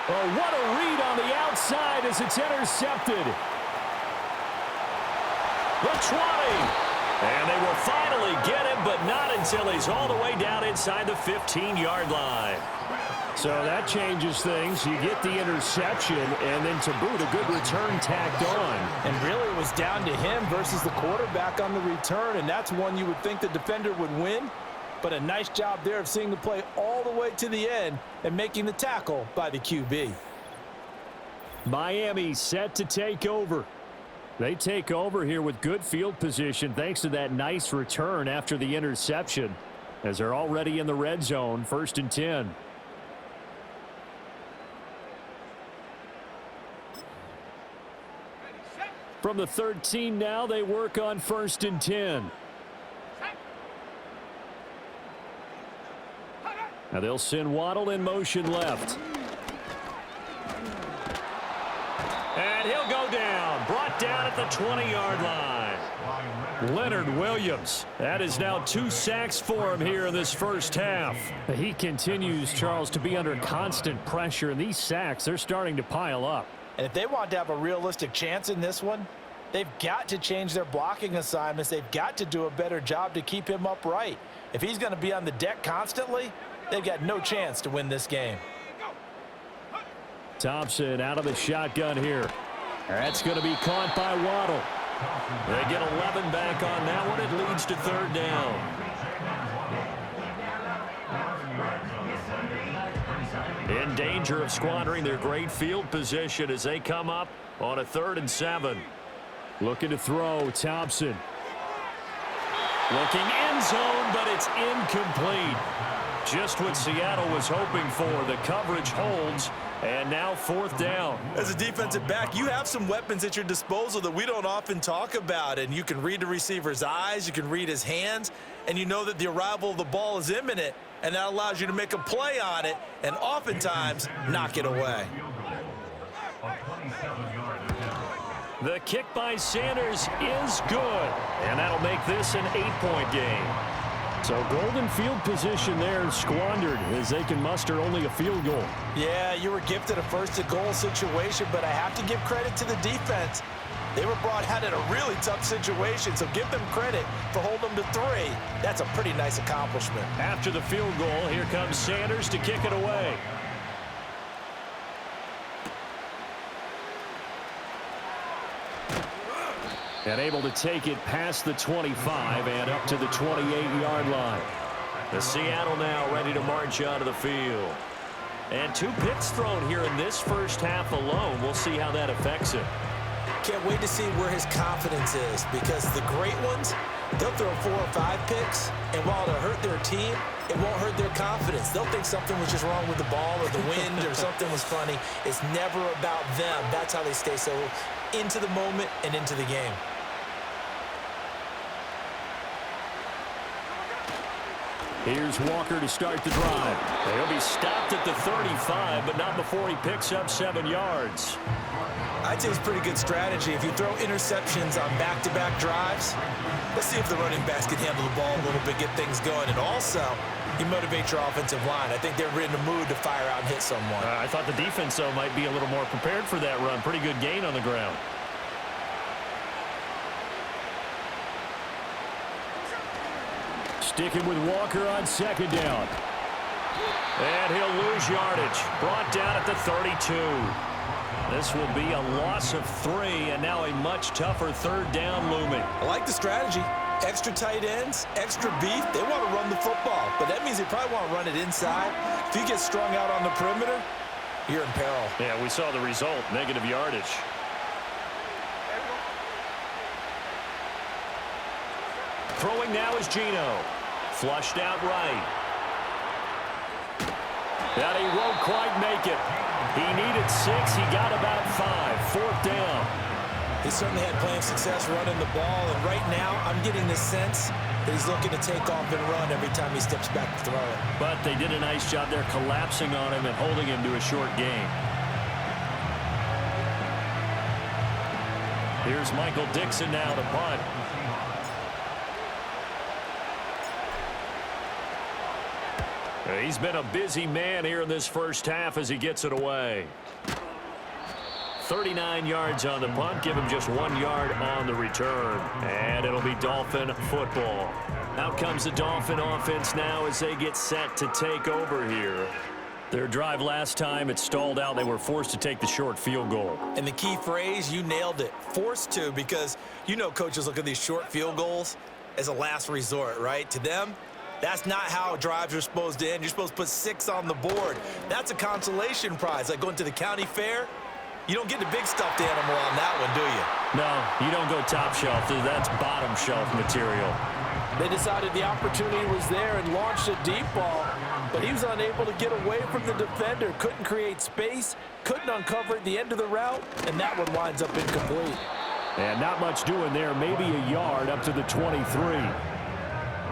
Oh, what a read on the outside as it's intercepted. The 20. And they will finally get him, but not until he's all the way down inside the 15-yard line. So that changes things. You get the interception, and then to boot, a good return tacked on. And really, it was down to him versus the quarterback on the return, and that's one you would think the defender would win. But a nice job there of seeing the play all the way to the end and making the tackle by the QB. Miami set to take over. They take over here with good field position thanks to that nice return after the interception, as they're already in the red zone, 1st and 10. From the 13 now, they work on 1st and 10. Now they'll send Waddle in motion left. And he'll go down, brought down at the 20-yard line. Leonard Williams. That is now 2 sacks for him here in this first half. He continues, Charles, to be under constant pressure, and these sacks, they're starting to pile up. And if they want to have a realistic chance in this one, they've got to change their blocking assignments. They've got to do a better job to keep him upright. If he's going to be on the deck constantly, they've got no chance to win this game. Thompson out of the shotgun here. That's going to be caught by Waddle. They get 11 back on that one. It leads to 3rd down. In danger of squandering their great field position as they come up on a 3rd and 7. Looking to throw, Thompson. Looking end zone, but it's incomplete. Just what Seattle was hoping for. The coverage holds, and now 4th down. As a defensive back, you have some weapons at your disposal that we don't often talk about, and you can read the receiver's eyes, you can read his hands, and you know that the arrival of the ball is imminent, and that allows you to make a play on it and oftentimes knock it away. The kick by Sanders is good, and that'll make this an 8-point game. So golden field position there squandered as they can muster only a field goal. Yeah, you were gifted a 1st and goal situation, but I have to give credit to the defense. They were brought out in a really tough situation, so give them credit for holding them to 3. That's a pretty nice accomplishment. After the field goal, here comes Sanders to kick it away. And able to take it past the 25 and up to the 28-yard line. The Seattle now ready to march out of the field. And 2 picks thrown here in this first half alone. We'll see how that affects him. Can't wait to see where his confidence is, because the great ones, they'll throw 4 or 5 picks, and while it'll hurt their team, it won't hurt their confidence. They'll think something was just wrong with the ball or the wind or something was funny. It's never about them. That's how they stay so into the moment and into the game. Here's Walker to start the drive. He'll be stopped at the 35, but not before he picks up 7 yards. I'd say it's pretty good strategy. If you throw interceptions on back-to-back drives, let's see if the running backs can handle the ball a little bit, get things going. And also, you motivate your offensive line. I think they're in the mood to fire out and hit someone. I thought the defense, though, might be a little more prepared for that run. Pretty good gain on the ground. Sticking with Walker on 2nd down. And he'll lose yardage. Brought down at the 32. This will be a loss of 3, and now a much tougher 3rd down looming. I like the strategy. Extra tight ends, extra beef. They want to run the football, but that means they probably want to run it inside. If you get strung out on the perimeter, you're in peril. Yeah, we saw the result, negative yardage. Throwing now is Geno. Flushed out right. And he won't quite make it. He needed 6. He got about 5. 4th down. He certainly had plenty of success running the ball, and right now I'm getting the sense that he's looking to take off and run every time he steps back to throw it. But they did a nice job there collapsing on him and holding him to a short gain. Here's Michael Dixon now to punt. He's been a busy man here in this first half as he gets it away. 39 yards on the punt, give him just 1 yard on the return. And it'll be Dolphin football. Out comes the Dolphin offense now as they get set to take over here. Their drive last time, it stalled out. They were forced to take the short field goal. And the key phrase, you nailed it, forced to, because you know coaches look at these short field goals as a last resort, right? To them, that's not how drives are supposed to end. You're supposed to put 6 on the board. That's a consolation prize, like going to the county fair. You don't get the big stuffed animal on that one, do you? No, you don't go top shelf. That's bottom shelf material. They decided the opportunity was there and launched a deep ball, but he was unable to get away from the defender, couldn't create space, couldn't uncover at the end of the route, and that one winds up incomplete. And not much doing there, maybe a yard up to the 23.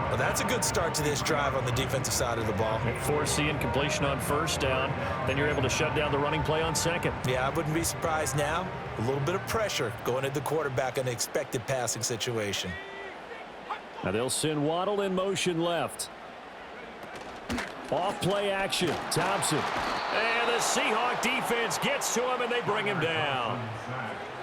Well, that's a good start to this drive on the defensive side of the ball. Force the incompletion on first down, then you're able to shut down the running play on second. Yeah, I wouldn't be surprised now. A little bit of pressure going at the quarterback in an expected passing situation. Now they'll send Waddle in motion left. Off play action, Thompson. And the Seahawk defense gets to him and they bring him down.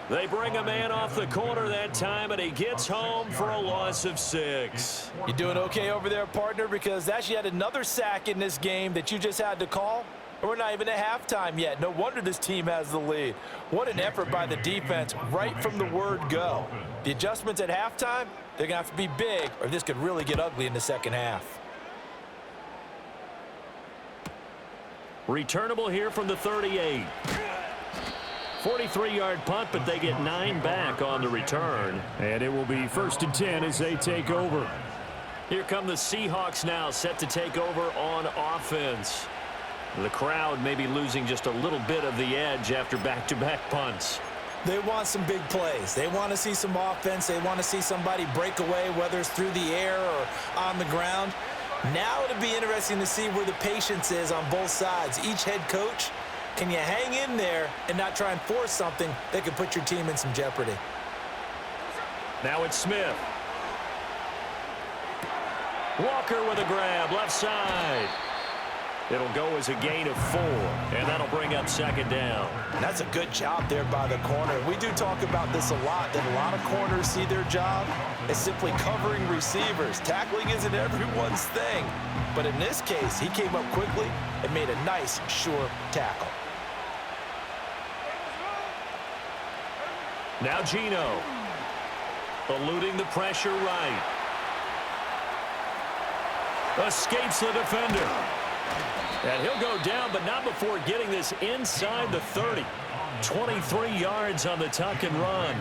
They bring a man off the corner that time, and he gets home for a loss of 6. You doing okay over there, partner? Because that's yet another sack in this game that you just had to call. We're not even at halftime yet. No wonder this team has the lead. What an effort by the defense right from the word go. The adjustments at halftime, they're going to have to be big, or this could really get ugly in the second half. Returnable here from the 38. 43-yard punt, but they get 9 back on the return. And it will be 1st and 10 as they take over. Here come the Seahawks now, set to take over on offense. The crowd may be losing just a little bit of the edge after back-to-back punts. They want some big plays. They want to see some offense. They want to see somebody break away, whether it's through the air or on the ground. Now it'll be interesting to see where the patience is on both sides. Each head coach, can you hang in there and not try and force something that could put your team in some jeopardy? Now it's Smith. Walker with a grab, left side. It'll go as a gain of 4, and that'll bring up 2nd down. That's a good job there by the corner. We do talk about this a lot, that a lot of corners see their job as simply covering receivers. Tackling isn't everyone's thing. But in this case, he came up quickly and made a nice, sure tackle. Now Geno, eluding the pressure right. Escapes the defender. And he'll go down, but not before getting this inside the 30. 23 yards on the tuck and run.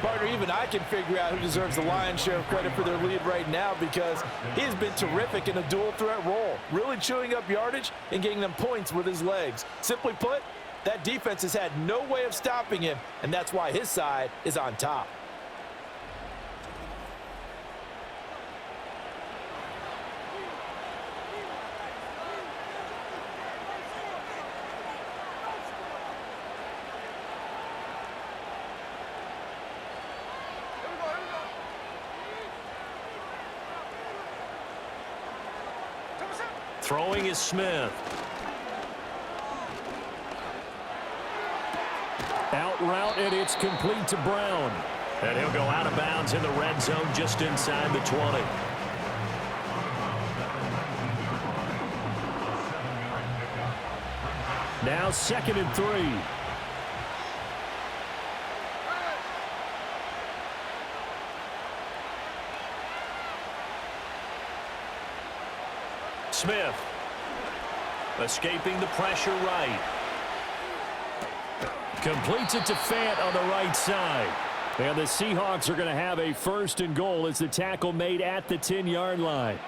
Partner, even I can figure out who deserves the lion's share of credit for their lead right now, because he has been terrific in a dual threat role, really chewing up yardage and getting them points with his legs. Simply put, that defense has had no way of stopping him, and that's why his side is on top. Throwing is Smith. Out route, and it's complete to Brown. And he'll go out of bounds in the red zone just inside the 20. Now 2nd and 3. Smith escaping the pressure right. Completes it to Fant on the right side. And the Seahawks are going to have a 1st and goal as the tackle made at the 10-yard line.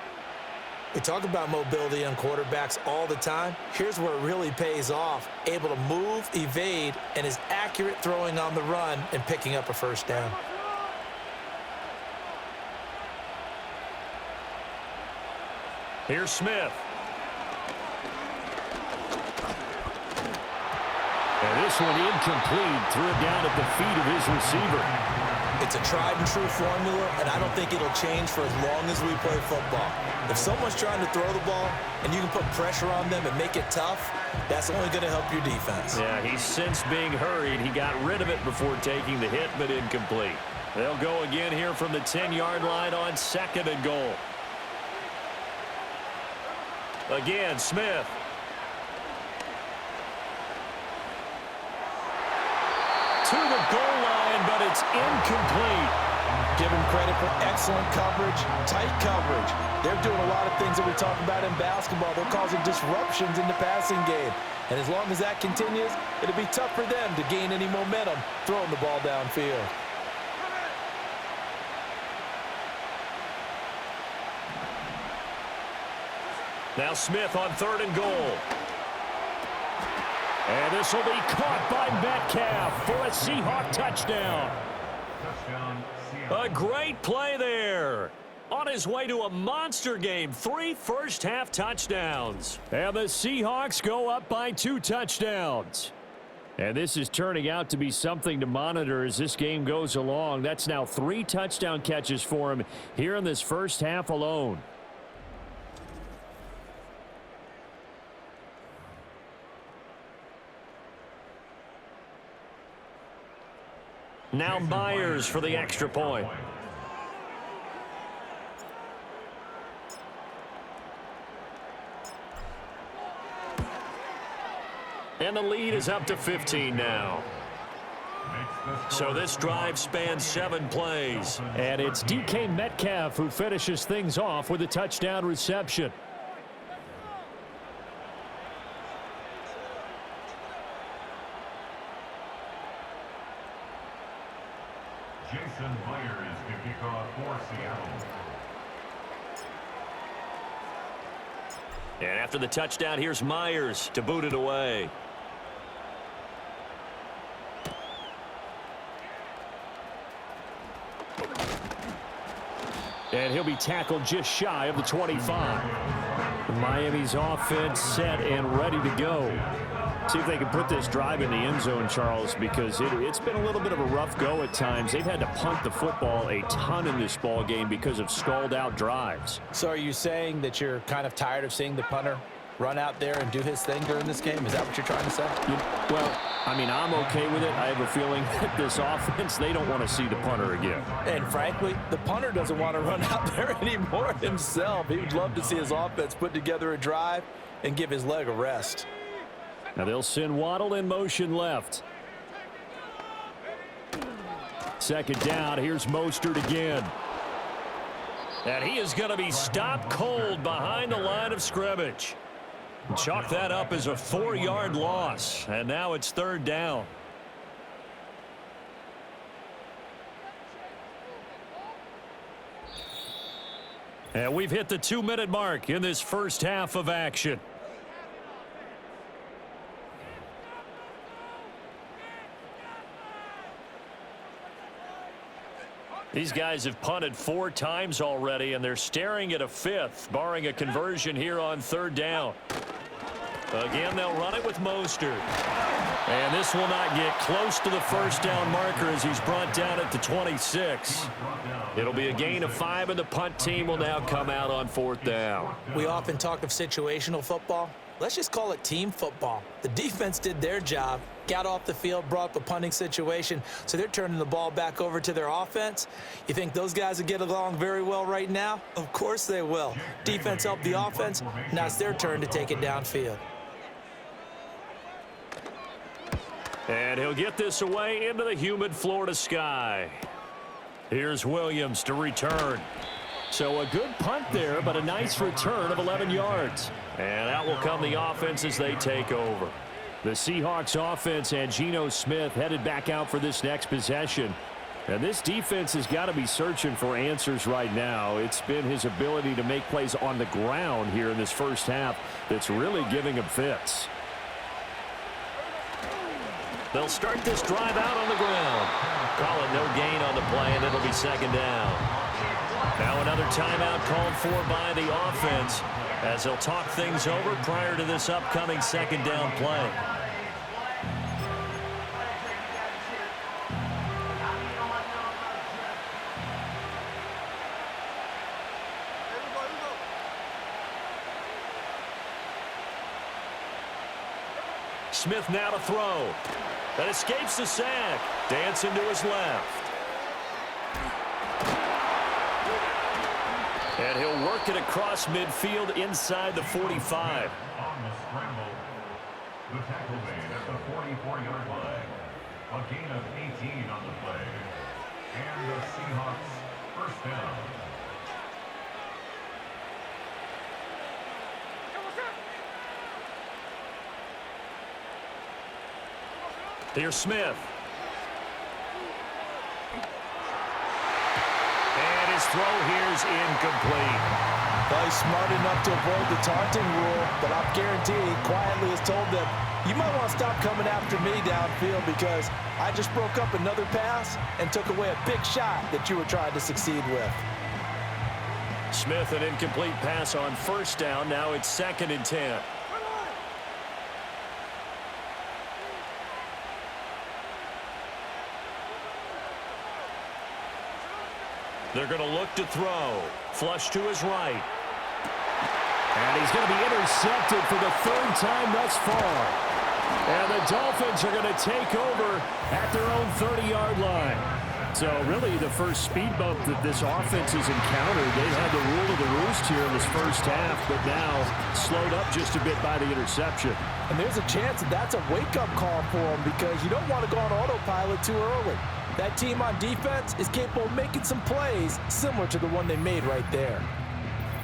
We talk about mobility on quarterbacks all the time. Here's where it really pays off. Able to move, evade, and is accurate throwing on the run and picking up a first down. Here's Smith. And this one incomplete. Threw it down at the feet of his receiver. It's a tried and true formula, and I don't think it'll change for as long as we play football. If someone's trying to throw the ball and you can put pressure on them and make it tough, that's only going to help your defense. Yeah, he's since being hurried. He got rid of it before taking the hit, but incomplete. They'll go again here from the 10-yard line on 2nd and goal. Again, Smith. To the goal line, but it's incomplete. Give him credit for excellent coverage, tight coverage. They're doing a lot of things that we talk about in basketball. They're causing disruptions in the passing game. And as long as that continues, it'll be tough for them to gain any momentum throwing the ball downfield. Now Smith on 3rd and goal. And this will be caught by Metcalf for a Seahawk touchdown. A great play there. On his way to a monster game, 3 first-half touchdowns. And the Seahawks go up by 2 touchdowns. And this is turning out to be something to monitor as this game goes along. That's now 3 touchdown catches for him here in this first half alone. Now Myers for the extra point. And the lead is up to 15 now. So this drive spans 7 plays. And it's DK Metcalf who finishes things off with a touchdown reception. Jason Myers to kick off for Seattle. And after the touchdown, here's Myers to boot it away. And he'll be tackled just shy of the 25. Miami's offense set and ready to go. See if they can put this drive in the end zone, Charles, because it's been a little bit of a rough go at times. They've had to punt the football a ton in this ball game because of stalled-out drives. So are you saying that you're kind of tired of seeing the punter run out there and do his thing during this game? Is that what you're trying to say? Well, I mean, I'm okay with it. I have a feeling that this offense, they don't want to see the punter again. And frankly, the punter doesn't want to run out there anymore himself. He would love to see his offense put together a drive and give his leg a rest. Now they'll send Waddle in motion left. 2nd down. Here's Mostert again. And he is going to be stopped cold behind the line of scrimmage. Chalk that up as a 4-yard loss. And now it's 3rd down. And we've hit the 2-minute mark in this first half of action. These guys have punted 4 times already, and they're staring at a 5th, barring a conversion here on 3rd down. Again, they'll run it with Mostert. And this will not get close to the first down marker as he's brought down at the 26. It'll be a gain of 5, and the punt team will now come out on 4th down. We often talk of situational football. Let's just call it team football. The defense did their job, got off the field, brought up a punting situation, so they're turning the ball back over to their offense. You think those guys will get along very well right now? Of course they will. Defense helped the offense. Now it's their turn to take it downfield. And he'll get this away into the humid Florida sky. Here's Williams to return. So a good punt there, but a nice return of 11 yards. And out will come the offense as they take over. The Seahawks offense and Geno Smith headed back out for this next possession. And this defense has got to be searching for answers right now. It's been his ability to make plays on the ground here in this first half that's really giving him fits. They'll start this drive out on the ground. Call it no gain on the play, and it'll be second down. Now another timeout called for by the offense as they'll talk things over prior to this upcoming second down play. Smith now to throw. That escapes the sack. Dancing to his left. And he'll work it across midfield inside the 45. On the scramble, the tackle made at the 44-yard line. A gain of 18 on the play. And the Seahawks first down. Here's Smith. And his throw here's incomplete. Well, he's smart enough to avoid the taunting rule, but I'm guaranteed he quietly has told them, you might want to stop coming after me downfield because I just broke up another pass and took away a big shot that you were trying to succeed with. Smith, an incomplete pass on first down. Now it's 2nd and 10. They're going to look to throw. Flush to his right. And he's going to be intercepted for the 3rd time thus far. And the Dolphins are going to take over at their own 30-yard line. So really the first speed bump that this offense has encountered. They had the rule of the roost here in this first half, but now slowed up just a bit by the interception. And there's a chance that that's a wake-up call for them because you don't want to go on autopilot too early. That team on defense is capable of making some plays similar to the one they made right there.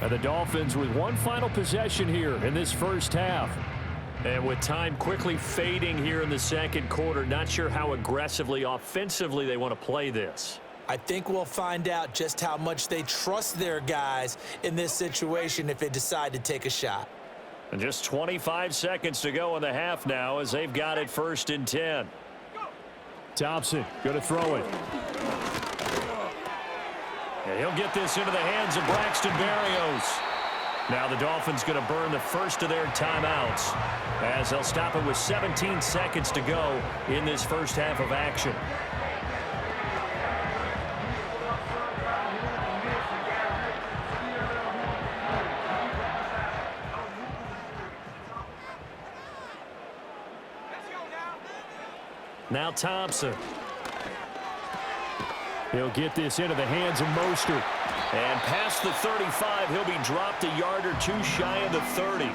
And the Dolphins with one final possession here in this first half. And with time quickly fading here in the second quarter, not sure how aggressively, offensively they want to play this. I think we'll find out just how much they trust their guys in this situation if they decide to take a shot. And just 25 seconds to go in the half now as they've got it 1st and 10. Thompson going to throw it. And he'll get this into the hands of Braxton Berrios. Now the Dolphins going to burn the first of their timeouts as they'll stop it with 17 seconds to go in this first half of action. Now Thompson. He'll get this into the hands of Mostert. And past the 35, he'll be dropped a yard or two shy of the 30.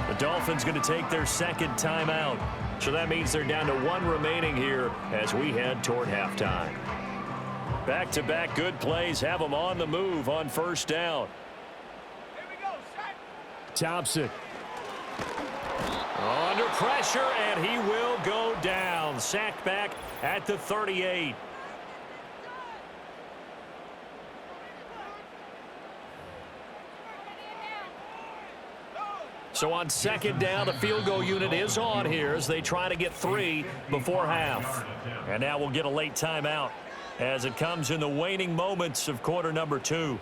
The Dolphins going to take their 2nd timeout. So that means they're down to 1 remaining here as we head toward halftime. Back-to-back good plays have them on the move on first down. Thompson. Under pressure, and he will go down. Sacked back at the 38. So on 2nd down, the field goal unit is on here as they try to get 3 before half. And now we'll get a late timeout as it comes in the waning moments of quarter number 2.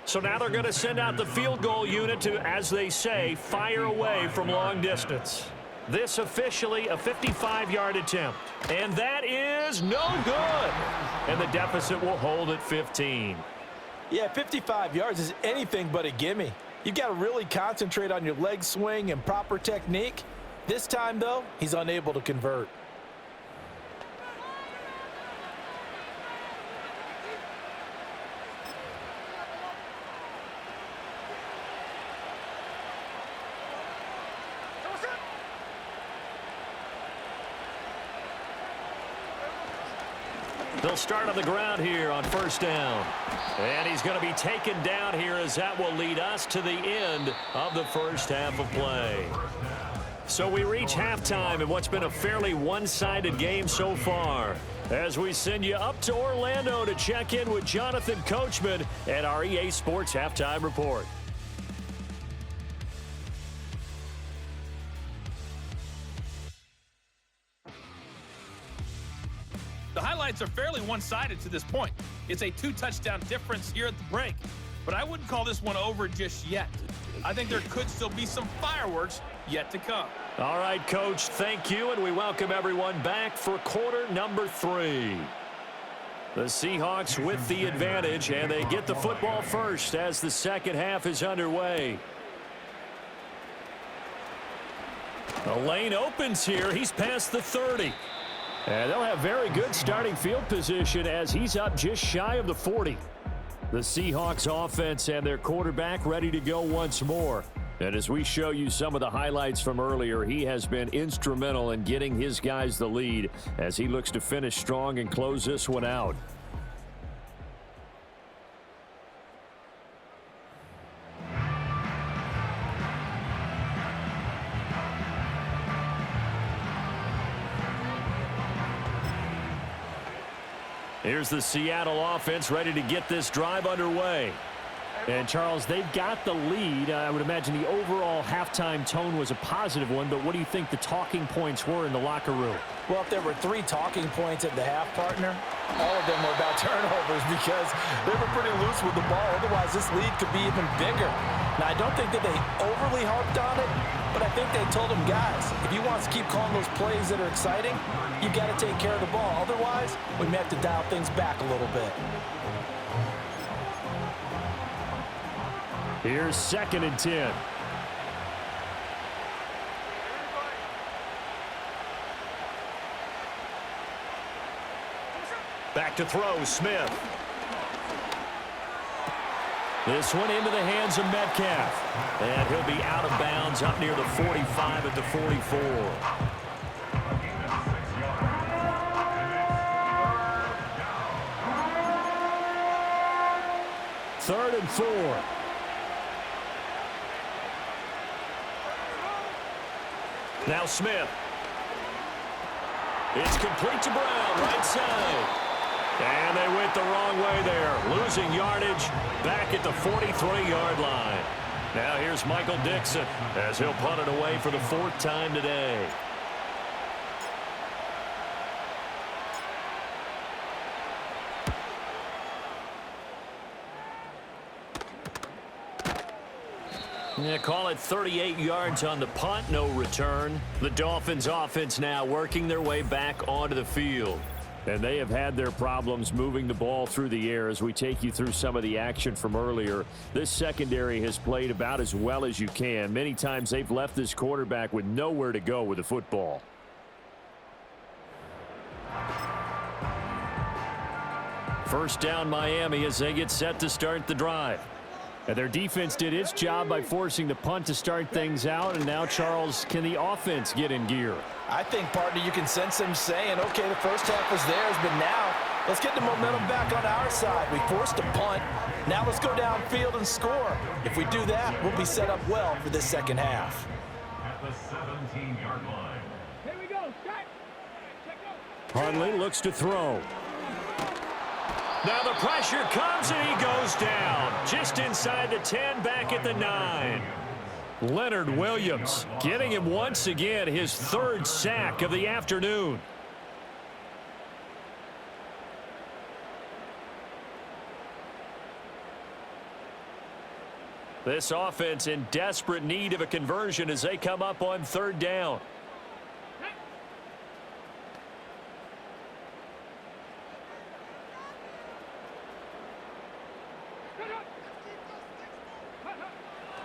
So now they're going to send out the field goal unit to, as they say, fire away from long distance. This officially a 55-yard attempt. And that is no good. And the deficit will hold at 15. Yeah, 55 yards is anything but a gimme. You've got to really concentrate on your leg swing and proper technique. This time, though, he's unable to convert. They'll start on the ground here on first down. And he's going to be taken down here as that will lead us to the end of the first half of play. So we reach halftime in what's been a fairly one-sided game so far. As we send you up to Orlando to check in with Jonathan Coachman and our EA Sports Halftime Report. The highlights are fairly one-sided to this point. It's a 2-touchdown difference here at the break. But I wouldn't call this one over just yet. I think there could still be some fireworks yet to come. All right, Coach, thank you, and we welcome everyone back for quarter number 3. The Seahawks with the advantage, and they get the football first as the second half is underway. The lane opens here. He's past the 30. And they'll have very good starting field position as he's up just shy of the 40. The Seahawks offense and their quarterback ready to go once more. And as we show you some of the highlights from earlier, he has been instrumental in getting his guys the lead as he looks to finish strong and close this one out. Here's the Seattle offense ready to get this drive underway. And, Charles, they've got the lead. I would imagine the overall halftime tone was a positive one, but what do you think the talking points were in the locker room? Well, if there were 3 talking points at the half, partner, all of them were about turnovers because they were pretty loose with the ball. Otherwise, this lead could be even bigger. Now, I don't think that they overly harped on it, but I think they told them, guys, if you want to keep calling those plays that are exciting, you've got to take care of the ball. Otherwise, we may have to dial things back a little bit. Here's 2nd and 10. Back to throw, Smith. This one into the hands of Metcalf. And he'll be out of bounds up near the 45 at the 44. Third and 4. Now Smith. It's complete to Brown, right side. And they went the wrong way there. Losing yardage back at the 43-yard line. Now here's Michael Dixon as he'll punt it away for the 4th time today. Yeah, call it 38 yards on the punt, no return. The Dolphins offense now working their way back onto the field. And they have had their problems moving the ball through the air as we take you through some of the action from earlier. This secondary has played about as well as you can. Many times they've left this quarterback with nowhere to go with the football. First down Miami as they get set to start the drive. And their defense did its job by forcing the punt to start things out. And now, Charles, can the offense get in gear? I think, partner, you can sense them saying, okay, the first half was theirs, but now let's get the momentum back on our side. We forced a punt. Now let's go downfield and score. If we do that, we'll be set up well for this second half. At the 17-yard line. Here we go. Huntley looks to throw. Now the pressure comes and he goes down. Just inside the 10, back at the 9. Leonard Williams getting him once again his 3rd sack of the afternoon. This offense in desperate need of a conversion as they come up on 3rd down.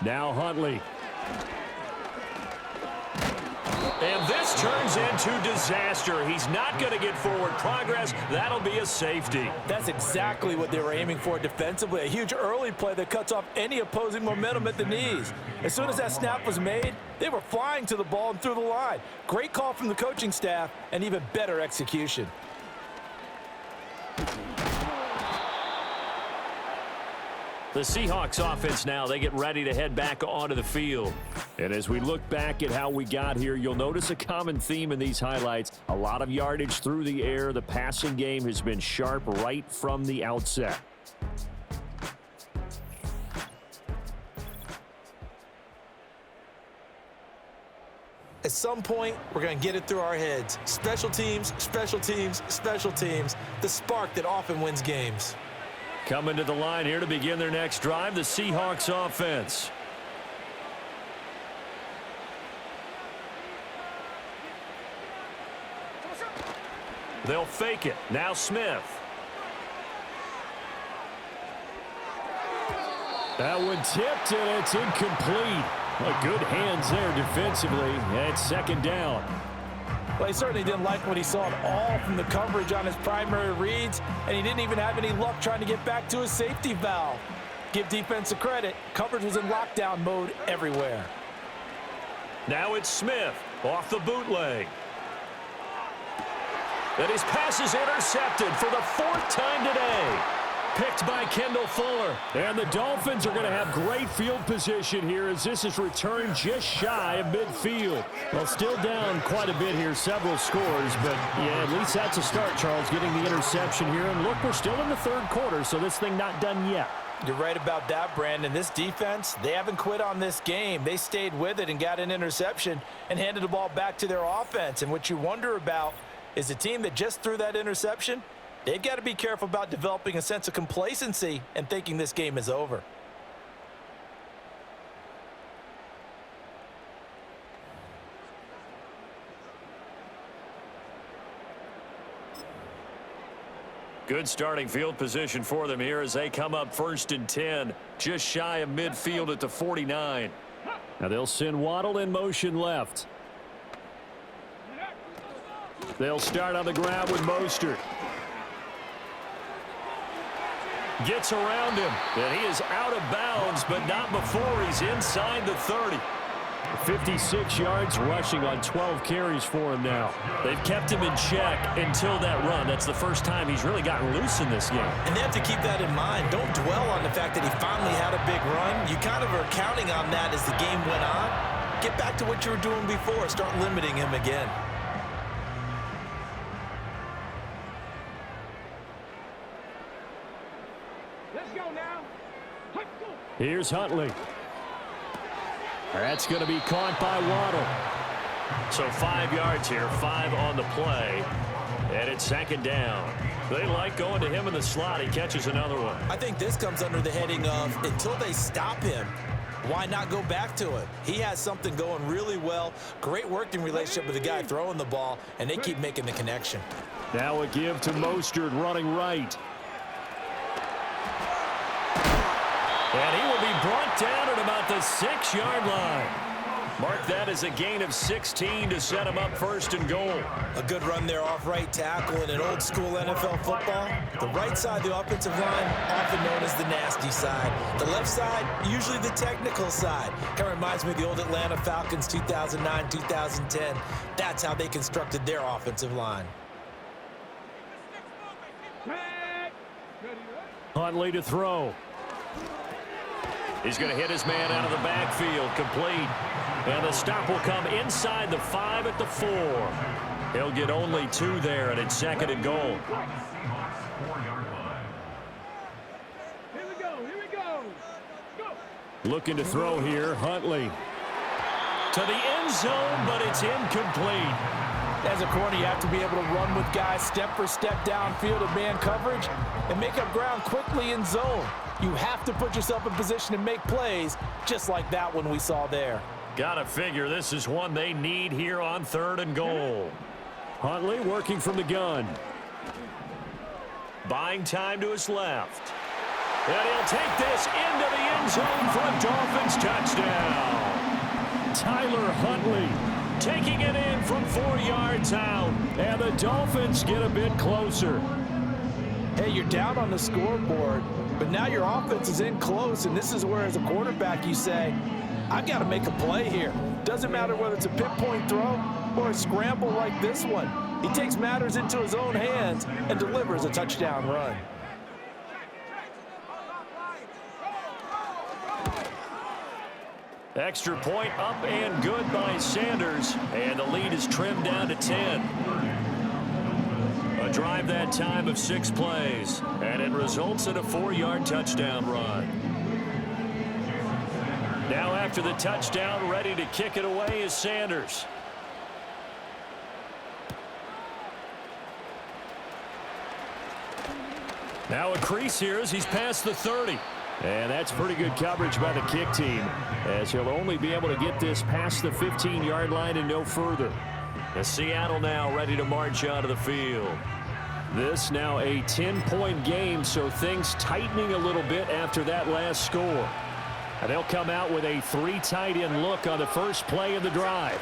Now Huntley. And this turns into disaster. He's not going to get forward progress. That'll be a safety. That's exactly what they were aiming for defensively. A huge early play that cuts off any opposing momentum at the knees. As soon as that snap was made, they were flying to the ball and through the line. Great call from the coaching staff and even better execution. The Seahawks offense now, they get ready to head back onto the field. And as we look back at how we got here, you'll notice a common theme in these highlights. A lot of yardage through the air. The passing game has been sharp right from the outset. At some point, we're going to get it through our heads. Special teams, special teams, special teams. The spark that often wins games. Coming to the line here to begin their next drive, the Seahawks offense. They'll fake it. Now Smith. That one tipped, and it's incomplete. Good hands there defensively. It's second down. Well, he certainly didn't like what he saw at all from the coverage on his primary reads, and he didn't even have any luck trying to get back to his safety valve. Give defense a credit. Coverage was in lockdown mode everywhere. Now it's Smith off the bootleg. And his pass is intercepted for the fourth time today. Picked by Kendall Fuller. And the Dolphins are going to have great field position here as this is returned just shy of midfield. Well, still down quite a bit here, several scores, but yeah, at least that's a start, Charles, getting the interception here. And look, we're still in the third quarter, so this thing not done yet. You're right about that, Brandon. This defense, they haven't quit on this game. They stayed with it and got an interception and handed the ball back to their offense. And what you wonder about is the team that just threw that interception, they've got to be careful about developing a sense of complacency and thinking this game is over. Good starting field position for them here as they come up 1st and 10, just shy of midfield at the 49. Now they'll send Waddle in motion left. They'll start on the ground with Mostert. Gets around him, and he is out of bounds, but not before he's inside the 30. 56 yards rushing on 12 carries for him now. They've kept him in check until that run. That's the first time he's really gotten loose in this game. And they have to keep that in mind. Don't dwell on the fact that he finally had a big run. You kind of are counting on that as the game went on. Get back to what you were doing before. Start limiting him again. Here's Huntley. That's going to be caught by Waddle. So 5 yards here, 5 on the play, and it's second down. They like going to him in the slot. He catches another one. I think this comes under the heading of until they stop him, why not go back to it? He has something going really well. Great working relationship with the guy throwing the ball, and they keep making the connection. Now a give to Mostert running right. And he will be brought down at about the 6-yard line. Mark that as a gain of 16 to set him up 1st and goal. A good run there off right tackle in an old school NFL football. The right side of the offensive line, often known as the nasty side. The left side, usually the technical side. Kind of reminds me of the old Atlanta Falcons 2009, 2010. That's how they constructed their offensive line. Huntley to throw. He's going to hit his man out of the backfield, complete. And the stop will come inside the 5 at the 4. He'll get only 2 there, and it's 2nd and goal. Here we go. Looking to throw here, Huntley. To the end zone, but it's incomplete. As a corner, you have to be able to run with guys step for step downfield in man coverage and make up ground quickly in zone. You have to put yourself in position to make plays, just like that one we saw there. Gotta figure this is one they need here on 3rd and goal. Huntley working from the gun. Buying time to his left. And he'll take this into the end zone for a Dolphins touchdown. Tyler Huntley taking it in from 4 yards out. And the Dolphins get a bit closer. Hey, you're down on the scoreboard, but now your offense is in close, and this is where, as a quarterback, you say, I've got to make a play here. Doesn't matter whether it's a pinpoint throw or a scramble like this one. He takes matters into his own hands and delivers a touchdown run. Extra point up and good by Sanders, and the lead is trimmed down to 10. A drive that time of 6 plays, and it results in a 4-yard touchdown run. Now after the touchdown, ready to kick it away is Sanders. Now a crease here as he's past the 30. And that's pretty good coverage by the kick team, as he'll only be able to get this past the 15-yard line and no further. And Seattle now ready to march onto the field. This now a 10-point game, so things tightening a little bit after that last score. And they'll come out with a 3 tight end look on the first play of the drive.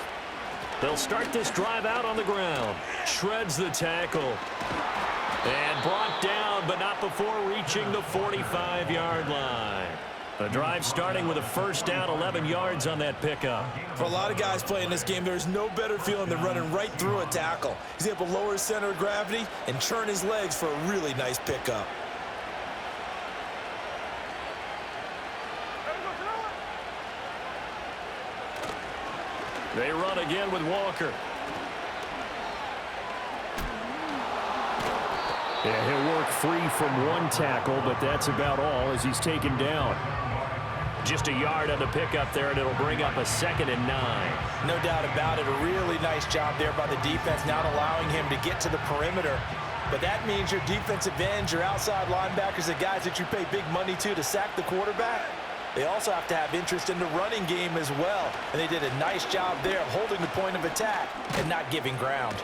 They'll start this drive out on the ground. Shreds the tackle. And brought down, but not before reaching the 45-yard line. The drive starting with a first down, 11 yards on that pickup. For a lot of guys playing this game, there's no better feeling than running right through a tackle. He's able to lower his center of gravity and churn his legs for a really nice pickup. They run again with Walker. Yeah, he'll work free from one tackle, but that's about all as he's taken down. Just a yard on the pickup there, and it'll bring up a 2nd and 9. No doubt about it. A really nice job there by the defense, not allowing him to get to the perimeter. But that means your defensive ends, your outside linebackers, the guys that you pay big money to sack the quarterback, they also have to have interest in the running game as well. And they did a nice job there of holding the point of attack and not giving ground.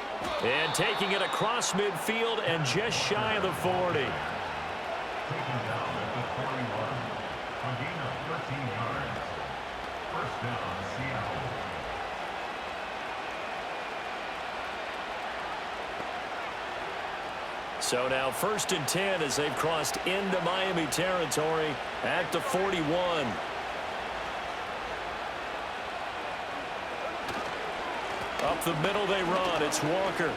And taking it across midfield and just shy of the 40. Taken down at the 41. A gain of 13 yards. First down, Seattle. So now 1st and 10 as they've crossed into Miami territory at the 41. Up the middle they run. It's Walker.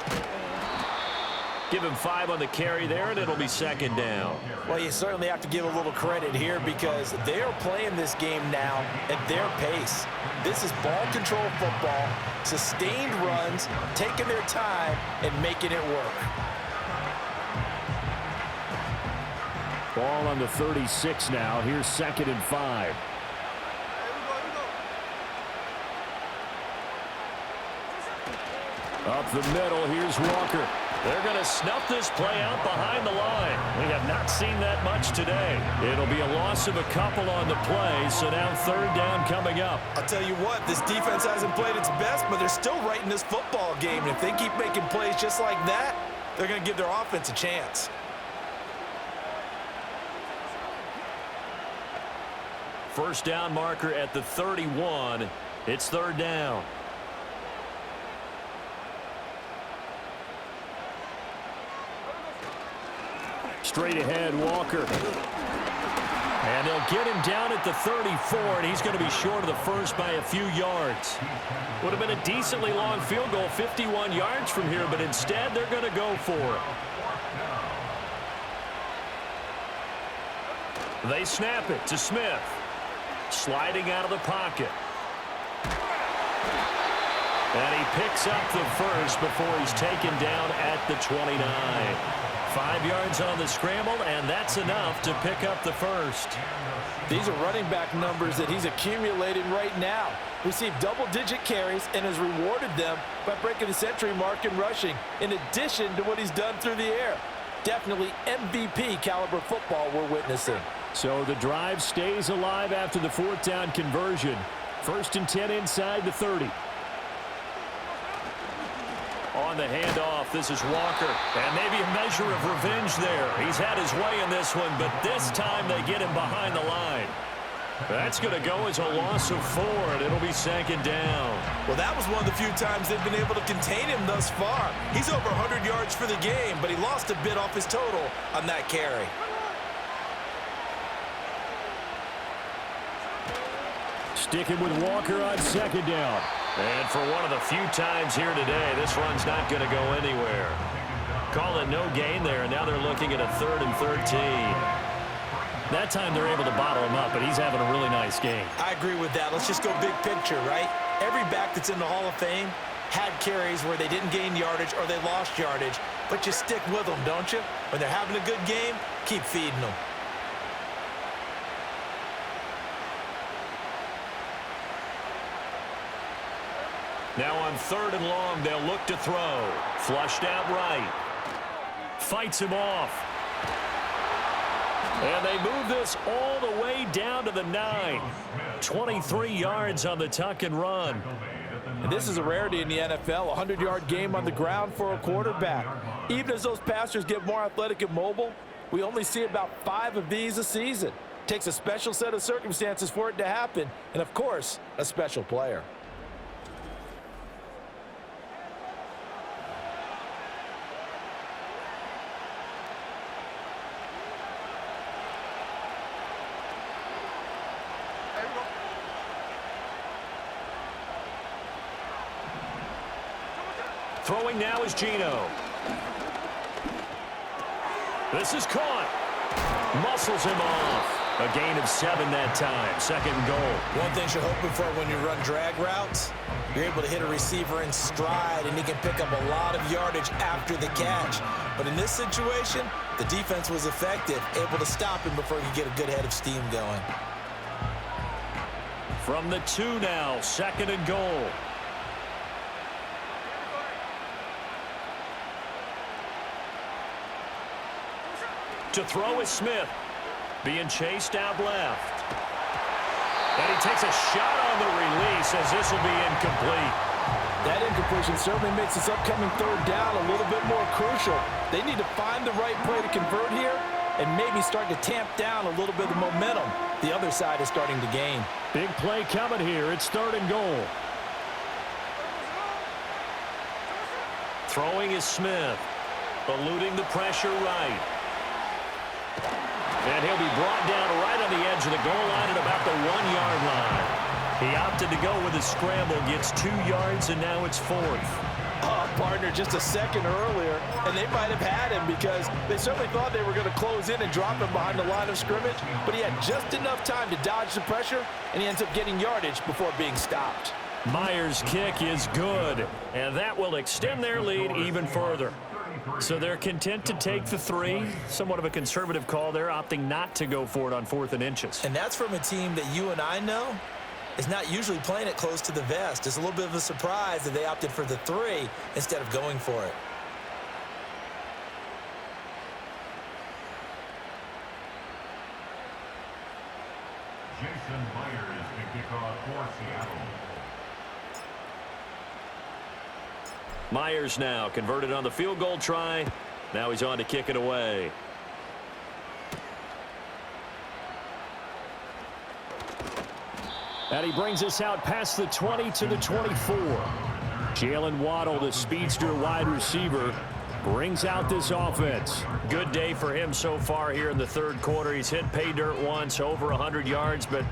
Give him 5 on the carry there, and it'll be 2nd down. Well, you certainly have to give a little credit here because they are playing this game now at their pace. This is ball control football, sustained runs, taking their time, and making it work. Ball on the 36 now. Here's 2nd and 5. Up the middle, here's Walker. They're going to snuff this play out behind the line. We have not seen that much today. It'll be a loss of a couple on the play, so now 3rd down coming up. I'll tell you what, this defense hasn't played its best, but they're still right in this football game. And if they keep making plays just like that, they're going to give their offense a chance. First down marker at the 31. It's 3rd down. Straight ahead, Walker. And they'll get him down at the 34, and he's going to be short of the first by a few yards. Would have been a decently long field goal, 51 yards from here, but instead they're going to go for it. They snap it to Smith. Sliding out of the pocket. And he picks up the first before he's taken down at the 29. 5 yards on the scramble, and that's enough to pick up the first. These are running back numbers that he's accumulating right now. Received double-digit carries and has rewarded them by breaking the century mark in rushing, in addition to what he's done through the air. Definitely MVP caliber football we're witnessing. So the drive stays alive after the 4th down conversion. 1st and 10 inside the 30. On the handoff, this is Walker. And maybe a measure of revenge there. He's had his way in this one, but this time they get him behind the line. That's going to go as a loss of 4, and it'll be 2nd down. Well, that was one of the few times they've been able to contain him thus far. He's over 100 yards for the game, but he lost a bit off his total on that carry. Sticking with Walker on 2nd down. And for one of the few times here today, this run's not going to go anywhere. Call it no gain there, and now they're looking at a 3rd and 13. That time they're able to bottle him up, but he's having a really nice game. I agree with that. Let's just go big picture, right? Every back that's in the Hall of Fame had carries where they didn't gain yardage or they lost yardage, but you stick with them, don't you? When they're having a good game, keep feeding them. Now on 3rd and long, they'll look to throw. Flushed out right. Fights him off. And they move this all the way down to the 9. 23 yards on the tuck and run. And this is a rarity in the NFL, a 100-yard game on the ground for a quarterback. Even as those passers get more athletic and mobile, we only see about 5 of these a season. It takes a special set of circumstances for it to happen, and of course, a special player. Throwing now is Geno. This is caught. Muscles him off. A gain of 7 that time. 2nd and goal. One thing you're hoping for when you run drag routes, you're able to hit a receiver in stride, and he can pick up a lot of yardage after the catch. But in this situation, the defense was effective, able to stop him before he could get a good head of steam going. From the 2 now, 2nd and goal. To throw is Smith. Being chased out left. And he takes a shot on the release as this will be incomplete. That incompletion certainly makes this upcoming 3rd down a little bit more crucial. They need to find the right play to convert here and maybe start to tamp down a little bit of momentum. The other side is starting to gain. Big play coming here. It's 3rd and goal. Throwing is Smith. Eluding the pressure right. And he'll be brought down right on the edge of the goal line at about the 1-yard line. He opted to go with a scramble, gets 2 yards, and now it's 4th. Oh, partner, just a second earlier, and they might have had him because they certainly thought they were going to close in and drop him behind the line of scrimmage, but he had just enough time to dodge the pressure, and he ends up getting yardage before being stopped. Myers' kick is good, and that will extend their lead even further. So they're content to take the 3. Somewhat of a conservative call there, opting not to go for it on 4th and inches. And that's from a team that you and I know is not usually playing it close to the vest. It's a little bit of a surprise that they opted for the 3 instead of going for it. Jason Myers to kick off for Seattle. Myers now converted on the field goal try. Now he's on to kick it away. And he brings us out past the 20 to the 24. Jalen Waddle, the speedster wide receiver, brings out this offense. Good day for him so far here in the 3rd quarter. He's hit pay dirt once, over 100 yards, but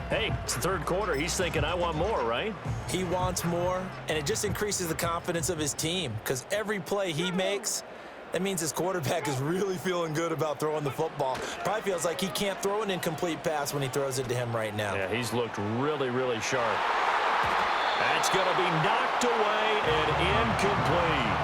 hey, it's the 3rd quarter. He's thinking, I want more, right? He wants more, and it just increases the confidence of his team because every play he makes, that means his quarterback is really feeling good about throwing the football. Probably feels like he can't throw an incomplete pass when he throws it to him right now. Yeah, he's looked really, really sharp. That's going to be knocked away and incomplete.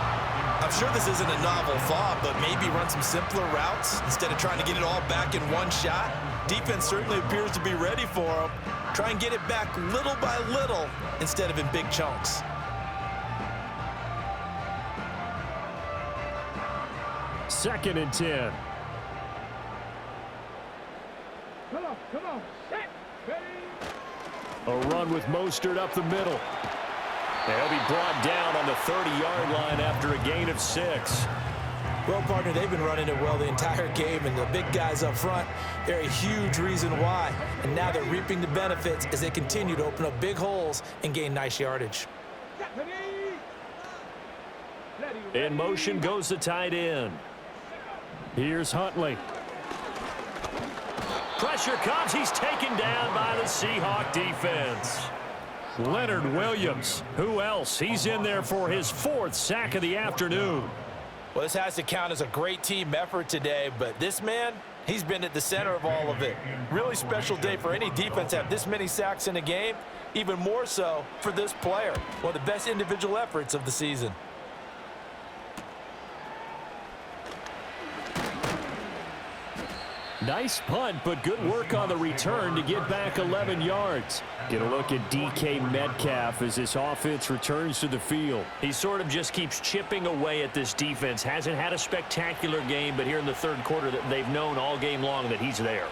I'm sure this isn't a novel thought, but maybe run some simpler routes instead of trying to get it all back in one shot. Defense certainly appears to be ready for him. Try and get it back little by little instead of in big chunks. Second and 10. Come on, set, ready. A run with Mostert up the middle. They'll be brought down on the 30-yard line after a gain of 6. Well, partner, they've been running it well the entire game, and the big guys up front, they're a huge reason why. And now they're reaping the benefits as they continue to open up big holes and gain nice yardage. In motion goes the tight end. Here's Huntley. Pressure comes. He's taken down by the Seahawk defense. Leonard Williams. Who else? He's in there for his 4th sack of the afternoon. Well, this has to count as a great team effort today, but this man, he's been at the center of all of it. Really special day for any defense to have this many sacks in a game, even more so for this player. One of the best individual efforts of the season. Nice punt, but good work on the return to get back 11 yards. Get a look at DK Metcalf as this offense returns to the field. He sort of just keeps chipping away at this defense. Hasn't had a spectacular game, but here in the third quarter, they've known all game long that he's there.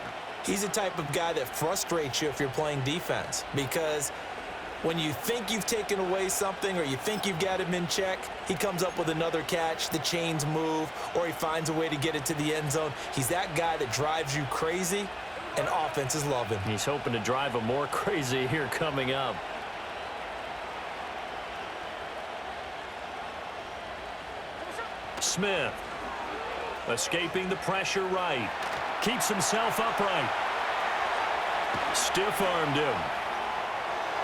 He's the type of guy that frustrates you if you're playing defense, because when you think you've taken away something or you think you've got him in check, he comes up with another catch, the chains move, or he finds a way to get it to the end zone. He's that guy that drives you crazy, and offenses love him. He's hoping to drive him more crazy here coming up. Smith, escaping the pressure right. Keeps himself upright. Stiff-armed him.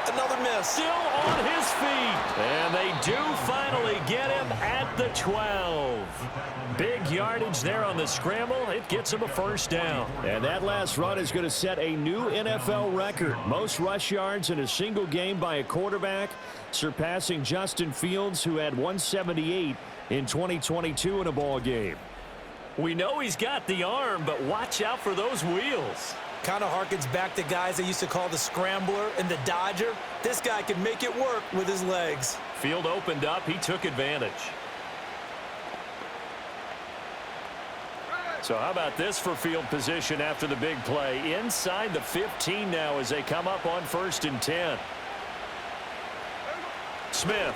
Another miss. Still on his feet. And they do finally get him at the 12. Big yardage there on the scramble. It gets him a first down. And that last run is going to set a new NFL record. Most rush yards in a single game by a quarterback, surpassing Justin Fields, who had 178 in 2022 in a ball game. We know he's got the arm, but watch out for those wheels. Kind of harkens back to guys they used to call the scrambler and the dodger. This guy can make it work with his legs. Field opened up. He took advantage. So how about this for field position after the big play? Inside the 15 now as they come up on 1st and 10. Smith.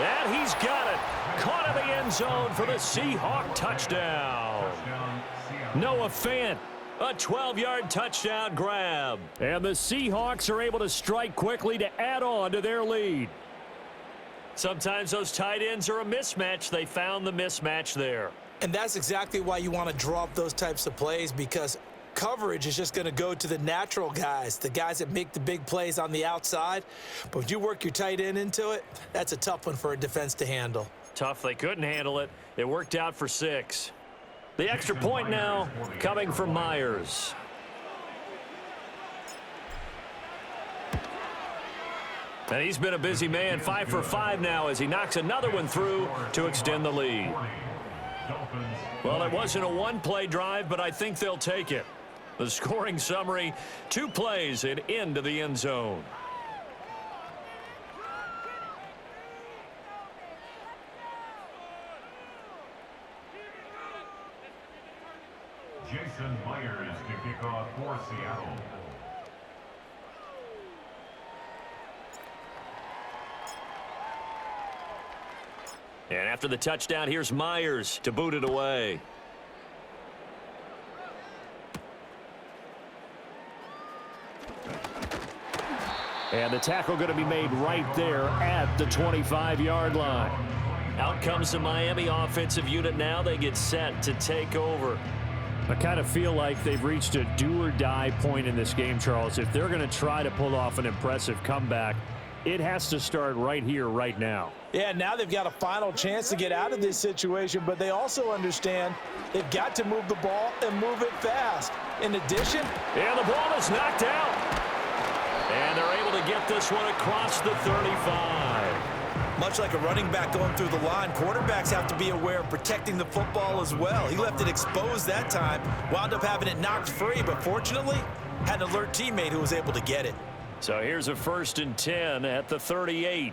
And he's got it. Caught in the end zone for the Seahawk touchdown. Noah Fant, a 12-yard touchdown grab. And the Seahawks are able to strike quickly to add on to their lead. Sometimes those tight ends are a mismatch. They found the mismatch there. And that's exactly why you want to draw up those types of plays, because coverage is just going to go to the natural guys, the guys that make the big plays on the outside. But if you work your tight end into it, that's a tough one for a defense to handle. Tough. They couldn't handle it. It worked out for 6. The extra point now coming from Myers. And he's been a busy man, 5 for 5 now as he knocks another one through to extend the lead. Well, it wasn't a one-play drive, but I think they'll take it. The scoring summary, 2 plays and into the end zone. Jason Myers to kick off for Seattle. And after the touchdown, here's Myers to boot it away. And the tackle going to be made right there at the 25-yard line. Out comes the Miami offensive unit now. They get set to take over. I kind of feel like they've reached a do-or-die point in this game, Charles. If they're going to try to pull off an impressive comeback, it has to start right here, right now. Yeah, now they've got a final chance to get out of this situation, but they also understand they've got to move the ball and move it fast. In addition, and the ball is knocked out. And they're able to get this one across the 35. much like a running back going through the line, quarterbacks have to be aware of protecting the football as well. He left it exposed that time, wound up having it knocked free, but fortunately, had an alert teammate who was able to get it. So here's a 1st and 10 at the 38.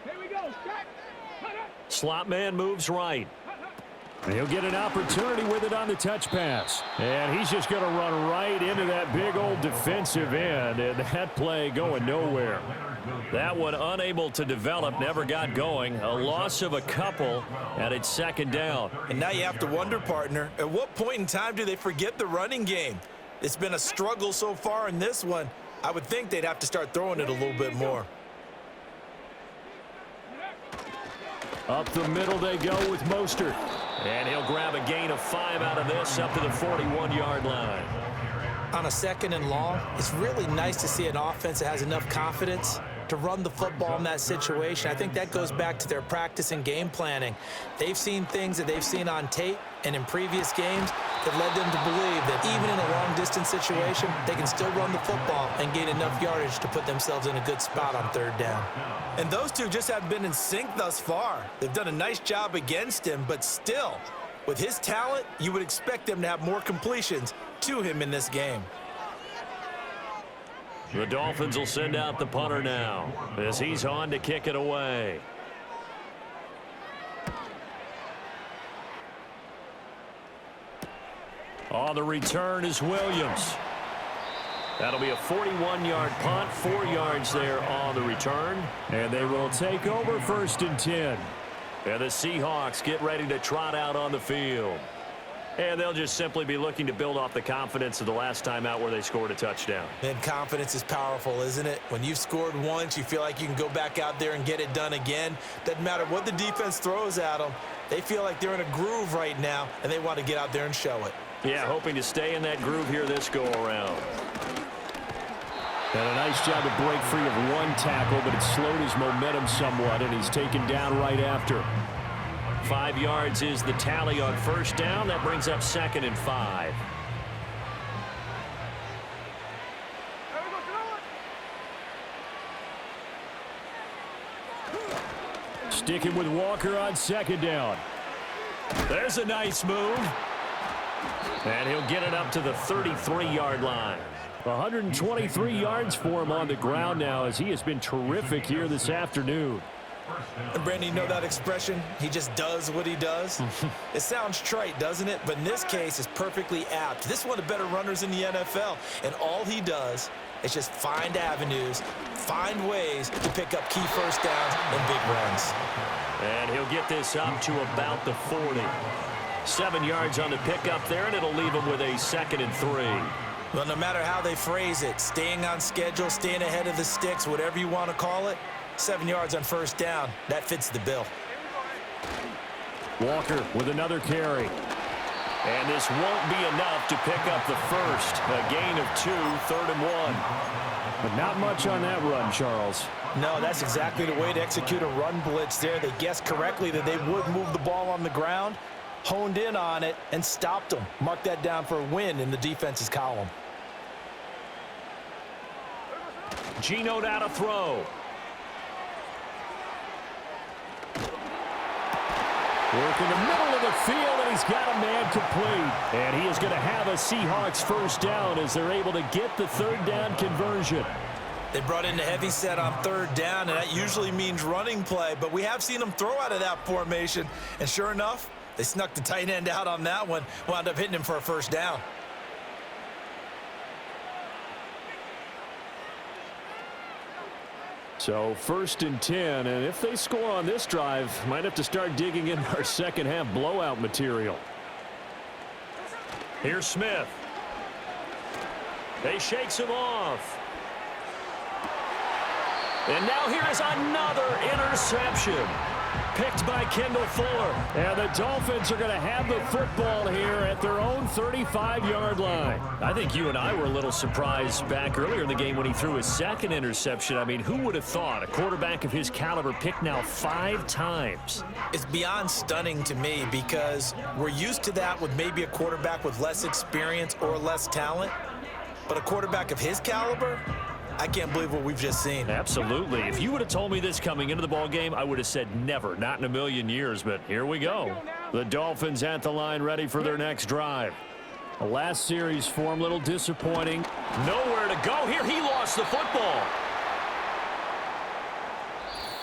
Here we go. Slot man moves right. And he'll get an opportunity with it on the touch pass. And he's just going to run right into that big old defensive end. And that play going nowhere. That one unable to develop, never got going. A loss of a couple, and it's 2nd down. And now you have to wonder, partner, at what point in time do they forget the running game? It's been a struggle so far in this one. I would think they'd have to start throwing it a little bit more. Up the middle they go with Mostert. And he'll grab a gain of 5 out of this up to the 41-yard line. On a 2nd and long, it's really nice to see an offense that has enough confidence to run the football in that situation. I think that goes back to their practice and game planning. They've seen things that they've seen on tape and in previous games that led them to believe that even in a long-distance situation, they can still run the football and gain enough yardage to put themselves in a good spot on third down. And those two just have been in sync thus far. They've done a nice job against him, but still, with his talent, you would expect them to have more completions to him in this game. The Dolphins will send out the punter now as he's on to kick it away. On the return is Williams. That'll be a 41-yard punt, 4 yards there on the return. And they will take over 1st and 10. And the Seahawks get ready to trot out on the field. And they'll just simply be looking to build off the confidence of the last time out where they scored a touchdown. And confidence is powerful, isn't it? When you've scored once, you feel like you can go back out there and get it done again. Doesn't matter what the defense throws at them. They feel like they're in a groove right now, and they want to get out there and show it. Yeah, hoping to stay in that groove here this go-around. And a nice job to break free of one tackle, but it slowed his momentum somewhat, and he's taken down right after. 5 yards is the tally on 1st down. That brings up 2nd and 5. Sticking with Walker on 2nd down. There's a nice move. And he'll get it up to the 33-yard line. 123 yards for him on the ground now as he has been terrific here this afternoon. And Brandon, you know that expression? He just does what he does? It sounds trite, doesn't it? But in this case, it's perfectly apt. This is one of the better runners in the NFL. And all he does is just find avenues, find ways to pick up key 1st downs and big runs. And he'll get this up to about the 40. 7 yards on the pickup there, and it'll leave him with a 2nd and 3. Well, no matter how they phrase it, staying on schedule, staying ahead of the sticks, whatever you want to call it, 7 yards on 1st down, that fits the bill. Walker with another carry. And this won't be enough to pick up the 1st. A gain of 2, 3rd and 1. But not much on that run, Charles. No, that's exactly the way to execute a run blitz there. They guessed correctly that they would move the ball on the ground, honed in on it, and stopped them. Mark that down for a win in the defense's column. Geno now to throw. Work in the middle of the field, and he's got a man complete. And he is going to have a Seahawks 1st down as they're able to get the 3rd down conversion. They brought in the heavy set on 3rd down, and that usually means running play. But we have seen them throw out of that formation. And sure enough, they snuck the tight end out on that one, wound up hitting him for a 1st down. So 1st and 10, and if they score on this drive, might have to start digging in our second-half blowout material. Here's Smith. They shakes him off. And now here is another interception. Picked by Kendall Fuller. And the Dolphins are going to have the football here at their own 35-yard line. I think you and I were a little surprised back earlier in the game when he threw his 2nd interception. I mean, who would have thought a quarterback of his caliber picked now 5 times? It's beyond stunning to me because we're used to that with maybe a quarterback with less experience or less talent. But a quarterback of his caliber, I can't believe what we've just seen. Absolutely. If you would have told me this coming into the ball game, I would have said never, not in a million years, but here we go. The Dolphins at the line ready for their next drive. The last series for him, a little disappointing. Nowhere to go here. He lost the football.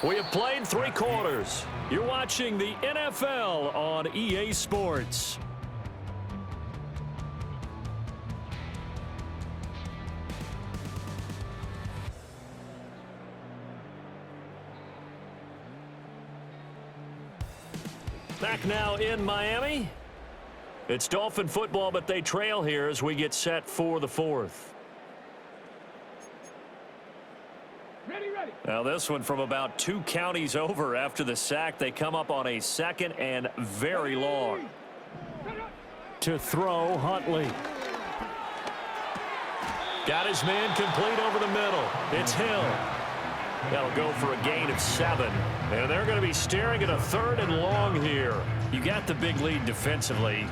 We have played 3 quarters. You're watching the NFL on EA Sports. Back now in Miami. It's Dolphin football, but they trail here as we get set for the 4th. Now this one from about 2 counties over after the sack. They come up on a 2nd and very long. To throw, Huntley. Got his man complete over the middle. It's Hill. That'll go for a gain of 7. And they're going to be staring at a 3rd and long here. You got the big lead defensively.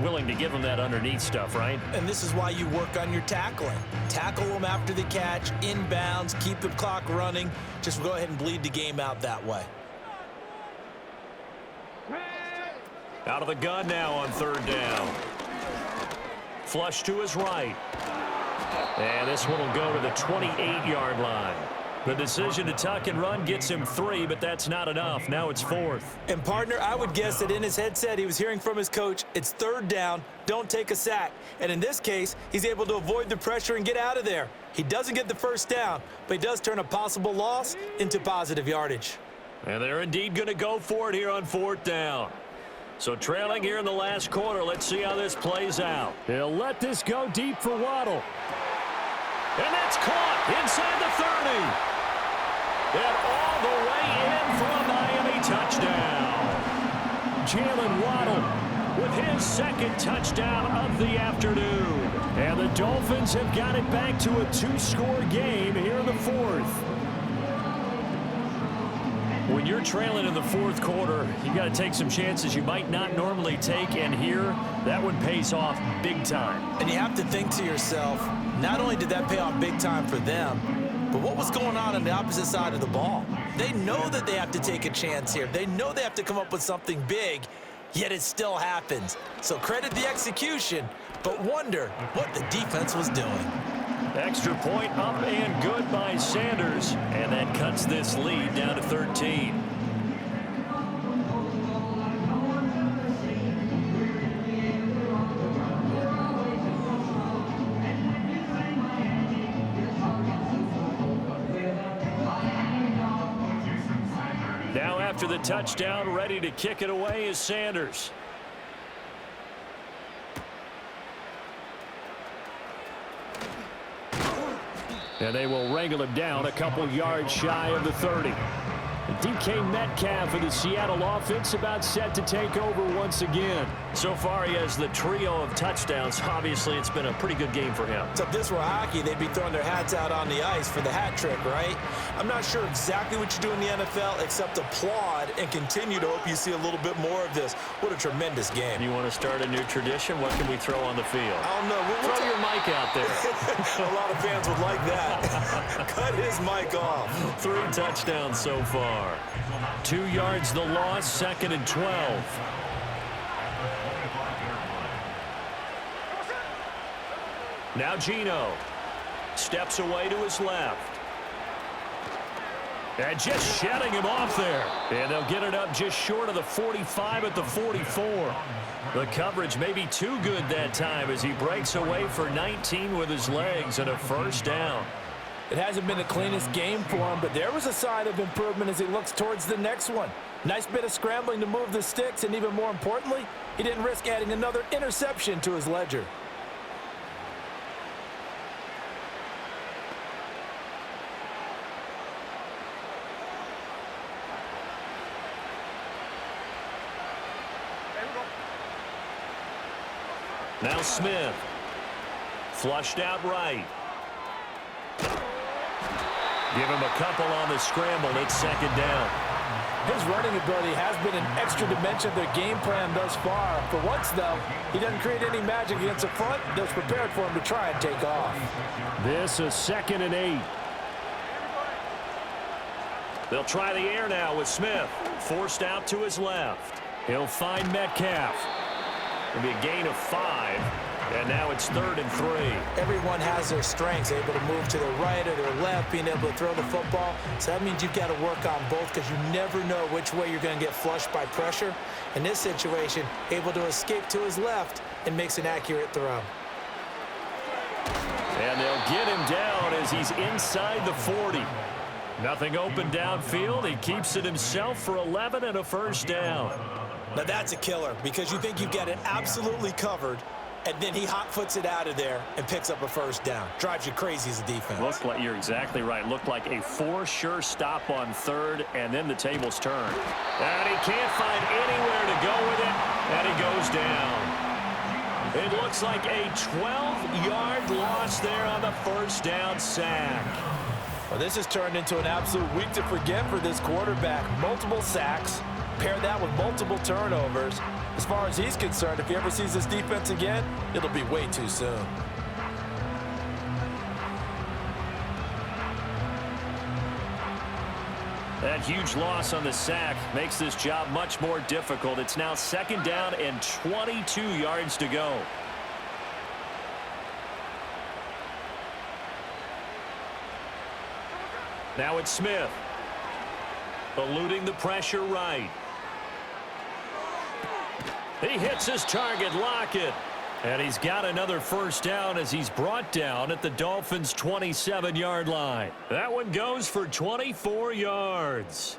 Willing to give them that underneath stuff, right? And this is why you work on your tackling. Tackle them after the catch, inbounds, keep the clock running. Just go ahead and bleed the game out that way. Out of the gun now on 3rd down. Flush to his right. And this one will go to the 28-yard line. The decision to tuck and run gets him 3, but that's not enough. Now it's 4th. And, partner, I would guess that in his headset he was hearing from his coach, it's 3rd down, don't take a sack. And in this case, he's able to avoid the pressure and get out of there. He doesn't get the 1st down, but he does turn a possible loss into positive yardage. And they're indeed going to go for it here on 4th down. So trailing here in the last quarter, let's see how this plays out. He'll let this go deep for Waddle. And that's caught inside the 30. And all the way in for a Miami touchdown. Jalen Waddle with his 2nd touchdown of the afternoon. And the Dolphins have got it back to a 2-score game here in the 4th. When you're trailing in the 4th quarter, you got to take some chances you might not normally take, and here, that one pays off big time. And you have to think to yourself, not only did that pay off big time for them, but what was going on the opposite side of the ball? They know that they have to take a chance here. They know they have to come up with something big, yet it still happens. So credit the execution, but wonder what the defense was doing. Extra point up and good by Sanders, and that cuts this lead down to 13. Now after the touchdown, ready to kick it away is Sanders. And they will wrangle him down a couple yards shy of the 30. DK Metcalf of the Seattle offense about set to take over once again. So far, he has the trio of touchdowns. Obviously, it's been a pretty good game for him. So if this were hockey, they'd be throwing their hats out on the ice for the hat trick, right? I'm not sure exactly what you do in the NFL except applaud and continue to hope you see a little bit more of this. What a tremendous game. You want to start a new tradition? What can we throw on the field? I don't know. Throw your mic out there. A lot of fans would like that. Cut his mic off. 3 touchdowns so far. 2 yards the loss, 2nd and 12. Now Geno steps away to his left. And just shedding him off there. And they'll get it up just short of the 45 at the 44. The coverage may be too good that time as he breaks away for 19 with his legs and a 1st down. It hasn't been the cleanest game for him, but there was a sign of improvement as he looks towards the next one. Nice bit of scrambling to move the sticks, and even more importantly, he didn't risk adding another interception to his ledger. Now Smith. Flushed out right. Give him a couple on the scramble. It's 2nd down. His running ability has been an extra dimension of their game plan thus far. For once, though, he doesn't create any magic against the front that's prepared for him to try and take off. This is 2nd and 8. They'll try the air now with Smith. Forced out to his left. He'll find Metcalf. It'll be a gain of 5. And now it's 3rd and 3. Everyone has their strengths, able to move to their right or their left, being able to throw the football. So that means you've got to work on both because you never know which way you're going to get flushed by pressure. In this situation, able to escape to his left and makes an accurate throw. And they'll get him down as he's inside the 40. Nothing open downfield. He keeps it himself for 11 and a 1st down. Now that's a killer because you think you've got it absolutely covered, and then he hot-foots it out of there and picks up a 1st down. Drives you crazy as a defense. Looked like, you're exactly right. Looked like a for-sure stop on 3rd, and then the tables turn. And he can't find anywhere to go with it, and he goes down. It looks like a 12-yard loss there on the 1st down sack. Well, this has turned into an absolute week to forget for this quarterback. Multiple sacks, pair that with multiple turnovers. As far as he's concerned, if he ever sees this defense again, it'll be way too soon. That huge loss on the sack makes this job much more difficult. It's now 2nd down and 22 yards to go. Now it's Smith. Eluding the pressure right. He hits his target, Lockett. And he's got another first down as he's brought down at the Dolphins' 27-yard line. That one goes for 24 yards.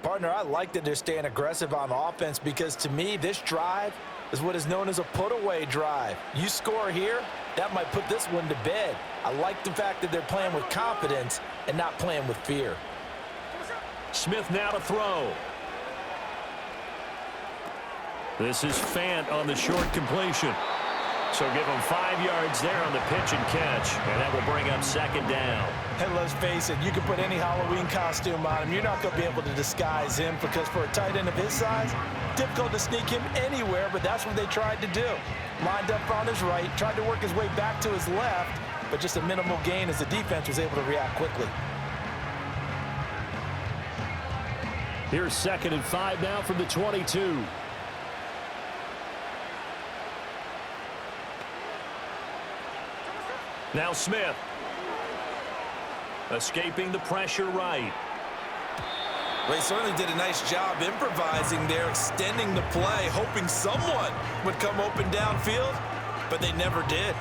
Partner, I like that they're staying aggressive on offense because to me, this drive is what is known as a put-away drive. You score here, that might put this one to bed. I like the fact that they're playing with confidence and not playing with fear. Smith now to throw. This is Fant on the short completion. So give him 5 yards there on the pitch and catch, and that will bring up 2nd down. And let's face it, you can put any Halloween costume on him. You're not going to be able to disguise him because for a tight end of his size, difficult to sneak him anywhere, but that's what they tried to do. Lined up on his right, tried to work his way back to his left, but just a minimal gain as the defense was able to react quickly. Here's 2nd and 5 now from the 22. Now Smith. Escaping the pressure right. Well, he certainly did a nice job improvising there, extending the play, hoping someone would come open downfield, but they never did.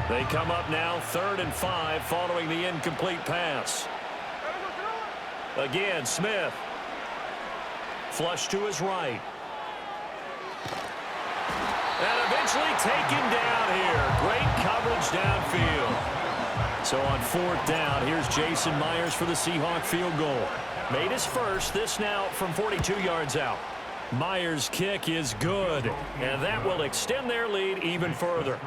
They come up now 3rd and 5 following the incomplete pass. Again, Smith. Flush to his right. And eventually taken down here. Great coverage downfield. So on 4th down, here's Jason Myers for the Seahawk field goal. Made his first, this now from 42 yards out. Myers' kick is good, and that will extend their lead even further.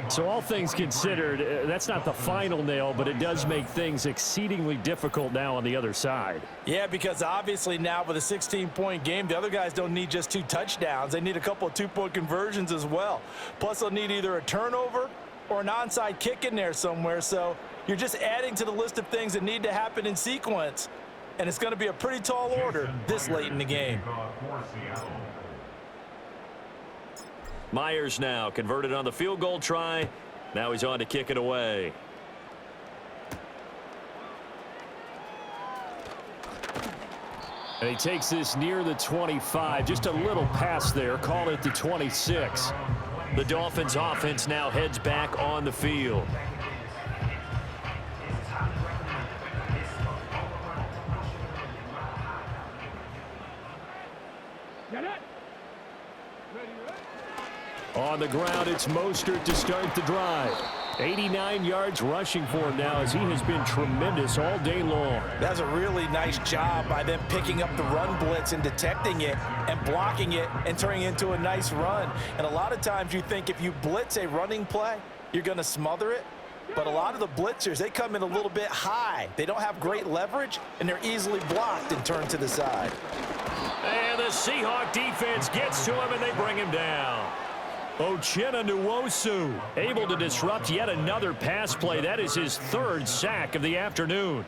So all things considered, that's not the final nail, but it does make things exceedingly difficult now on the other side. Yeah, because obviously now with a 16-point game, the other guys don't need just 2 touchdowns. They need a couple of 2-point conversions as well. Plus, they'll need either a turnover or an onside kick in there somewhere. So you're just adding to the list of things that need to happen in sequence. And it's going to be a pretty tall order this late in the game. Myers now converted on the field goal try. Now he's on to kick it away. And he takes this near the 25. Just a little pass there. Call it the 26. The Dolphins offense now heads back on the field. On the ground, it's Mostert to start the drive. 89 yards rushing for him now as he has been tremendous all day long. That's a really nice job by them picking up the run blitz and detecting it and blocking it and turning it into a nice run. And a lot of times you think if you blitz a running play, you're going to smother it. But a lot of the blitzers, they come in a little bit high. They don't have great leverage, and they're easily blocked and turned to the side. And the Seahawk defense gets to him, and they bring him down. Uchenna Nwosu able to disrupt yet another pass play. That is his 3rd sack of the afternoon.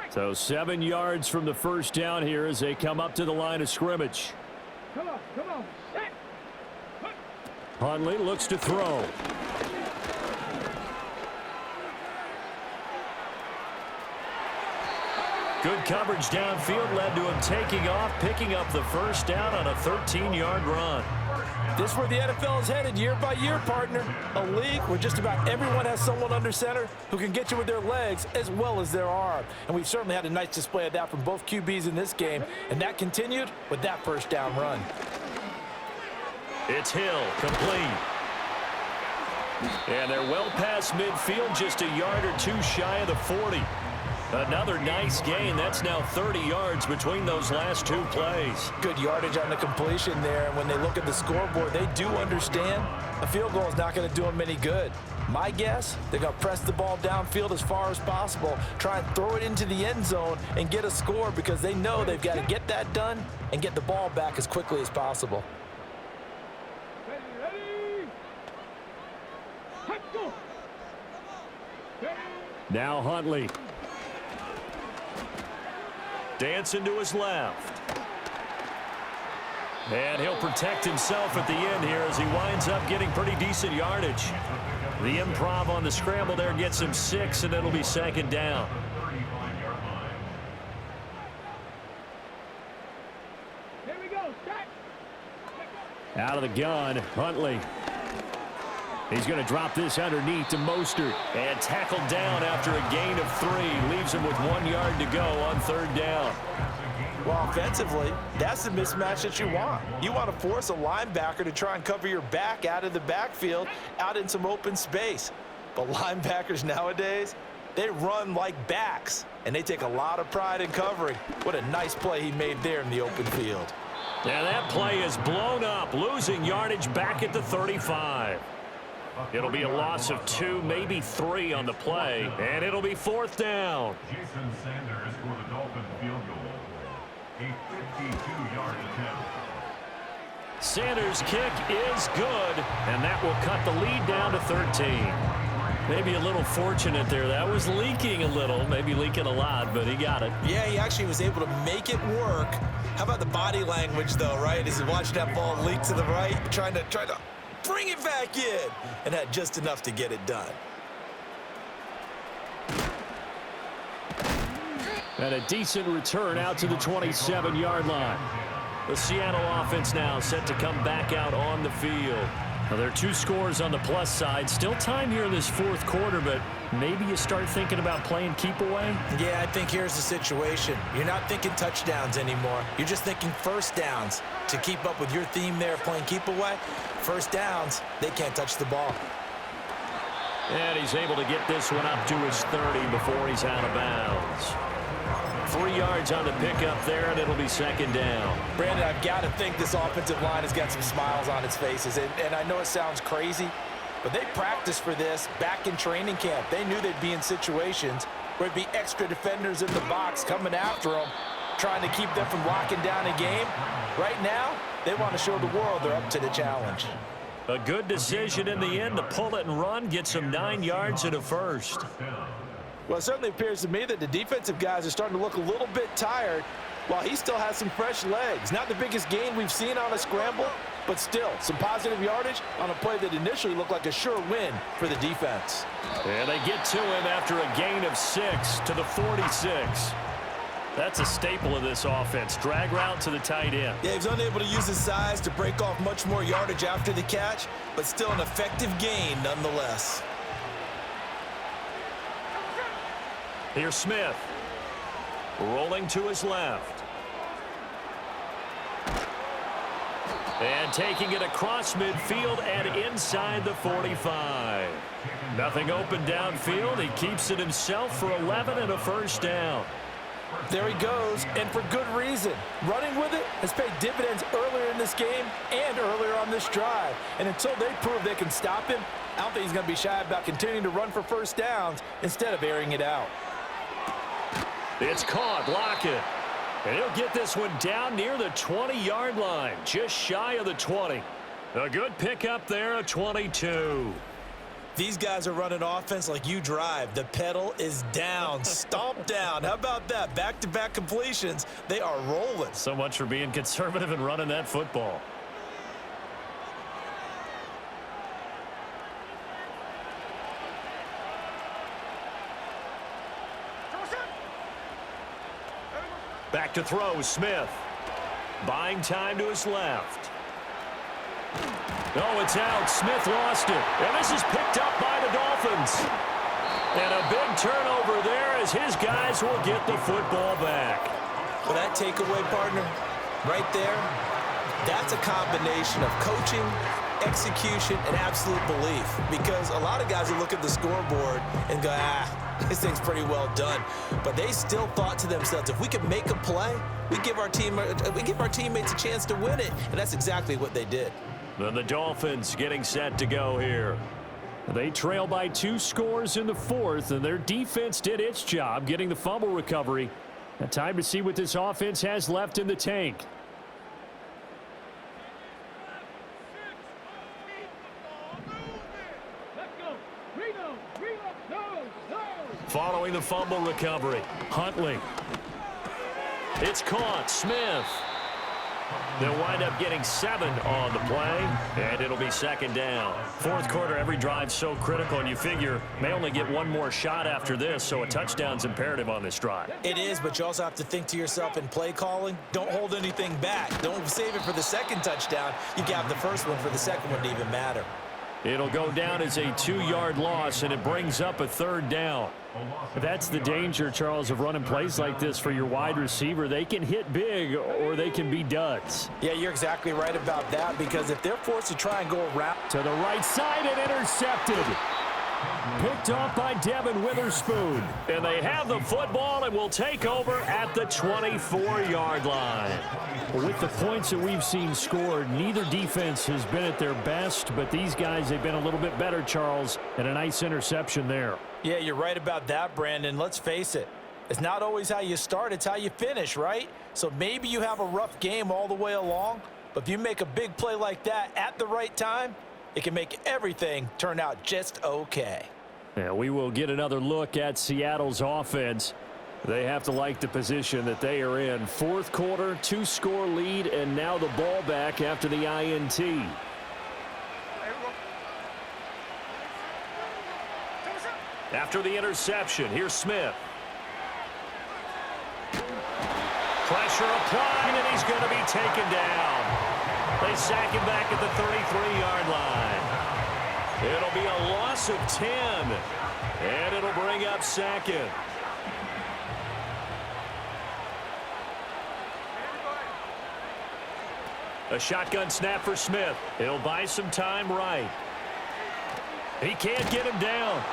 So 7 yards from the first down here as they come up to the line of scrimmage. Huntley looks to throw. Good coverage downfield led to him taking off, picking up the first down on a 13-yard run. This is where the NFL is headed year by year, partner. A league where just about everyone has someone under center who can get you with their legs as well as their arm. And we've certainly had a nice display of that from both QBs in this game. And that continued with that first down run. It's Hill, complete. And they're well past midfield, just a yard or two shy of the 40. Another nice gain. That's now 30 yards between those last two plays. Good yardage on the completion there, and when they look at the scoreboard, they do understand a field goal is not going to do them any good. My guess, they're going to press the ball downfield as far as possible, try and throw it into the end zone and get a score because they know they've got to get that done and get the ball back as quickly as possible. Now Huntley. Dancing to his left. And he'll protect himself at the end here as he winds up getting pretty decent yardage. The improv on the scramble there gets him 6, and it'll be second down. Here we go. Out of the gun, Huntley. He's going to drop this underneath to Mostert. And tackled down after a gain of 3. Leaves him with 1 yard to go on third down. Well, offensively, that's the mismatch that you want. You want to force a linebacker to try and cover your back out of the backfield, out in some open space. But linebackers nowadays, they run like backs, and they take a lot of pride in covering. What a nice play he made there in the open field. Yeah, that play is blown up, losing yardage back at the 35. It'll be a loss of 2, maybe 3 on the play, and it'll be fourth down. Jason Sanders for the Dolphins field goal. A 52-yard attempt. Sanders' kick is good, and that will cut the lead down to 13. Maybe a little fortunate there. That was leaking a little, maybe leaking a lot, but he got it. Yeah, he actually was able to make it work. How about the body language, though, right? As he watched that ball leak to the right, trying to bring it back in, and had just enough to get it done. And a decent return out to the 27-yard line. The Seattle offense now set to come back out on the field. Now, there are 2 scores on the plus side. Still time here in this fourth quarter, but maybe you start thinking about playing keep away? Yeah, I think here's the situation. You're not thinking touchdowns anymore. You're just thinking first downs. To keep up with your theme there, playing keep away, first downs, they can't touch the ball. And he's able to get this one up to his 30 before he's out of bounds. 3 yards on the pickup there, and it'll be second down. Brandon, I've got to think this offensive line has got some smiles on its faces. And I know it sounds crazy, but they practiced for this back in training camp. They knew they'd be in situations where it'd be extra defenders in the box coming after them, trying to keep them from locking down a game. Right now, they want to show the world they're up to the challenge. A good decision in the end to pull it and run, gets him 9 yards and a first. Well, it certainly appears to me that the defensive guys are starting to look a little bit tired while he still has some fresh legs. Not the biggest gain we've seen on a scramble, but still some positive yardage on a play that initially looked like a sure win for the defense. And they get to him after a gain of 6 to the 46. That's a staple of this offense. Drag route to the tight end. Yeah, he was unable to use his size to break off much more yardage after the catch, but still an effective gain nonetheless. Here's Smith. Rolling to his left. And taking it across midfield and inside the 45. Nothing open downfield. He keeps it himself for 11 and a first down. There he goes, and for good reason. Running with it has paid dividends earlier in this game and earlier on this drive. And until they prove they can stop him, I don't think he's going to be shy about continuing to run for first downs instead of airing it out. It's caught. Lockett. And he'll get this one down near the 20-yard line, just shy of the 20. A good pickup there, a 22. These guys are running offense like you drive. The pedal is down, stomp down. How about that? Back-to-back completions. They are rolling. So much for being conservative and running that football. Back to throw, Smith. Buying time to his left. No, it's out. Smith lost it. And this is picked up by the Dolphins. And a big turnover there as his guys will get the football back. Well, that takeaway, partner, right there, that's a combination of coaching, execution, and absolute belief. Because a lot of guys will look at the scoreboard and go, this thing's pretty well done. But they still thought to themselves, if we can make a play, we give our teammates a chance to win it. And that's exactly what they did. Then the Dolphins getting set to go here. They trail by 2 scores in the 4th, and their defense did its job getting the fumble recovery. Now time to see what this offense has left in the tank. Following the fumble recovery, Huntley. It's caught. Smith. They'll wind up getting 7 on the play, and it'll be 2nd down. 4th quarter, every drive so critical, and you figure may only get 1 more shot after this, so a touchdown's imperative on this drive. It is, but you also have to think to yourself in play calling, don't hold anything back. Don't save it for the 2nd touchdown. You got the 1st one for the 2nd one to even matter. It'll go down as a 2-yard loss, and it brings up a 3rd down. That's the danger, Charles, of running plays like this for your wide receiver. They can hit big or they can be duds. Yeah, you're exactly right about that, because if they're forced to try and go around to the right side and intercepted. Picked off by Devin Witherspoon. And they have the football and will take over at the 24-yard line. With the points that we've seen scored, neither defense has been at their best, but these guys have been a little bit better, Charles, and a nice interception there. Yeah, you're right about that, Brandon. Let's face it. It's not always how you start, it's how you finish, right? So maybe you have a rough game all the way along, but if you make a big play like that at the right time, it can make everything turn out just okay. Yeah, we will get another look at Seattle's offense. They have to like the position that they are in. 4th quarter, 2-score lead, and now the ball back after the INT. After the interception, here's Smith. Pressure applied, and he's going to be taken down. They sack him back at the 33-yard line. It'll be a loss of 10, and it'll bring up 2nd. A shotgun snap for Smith. He'll buy some time right. He can't get him down.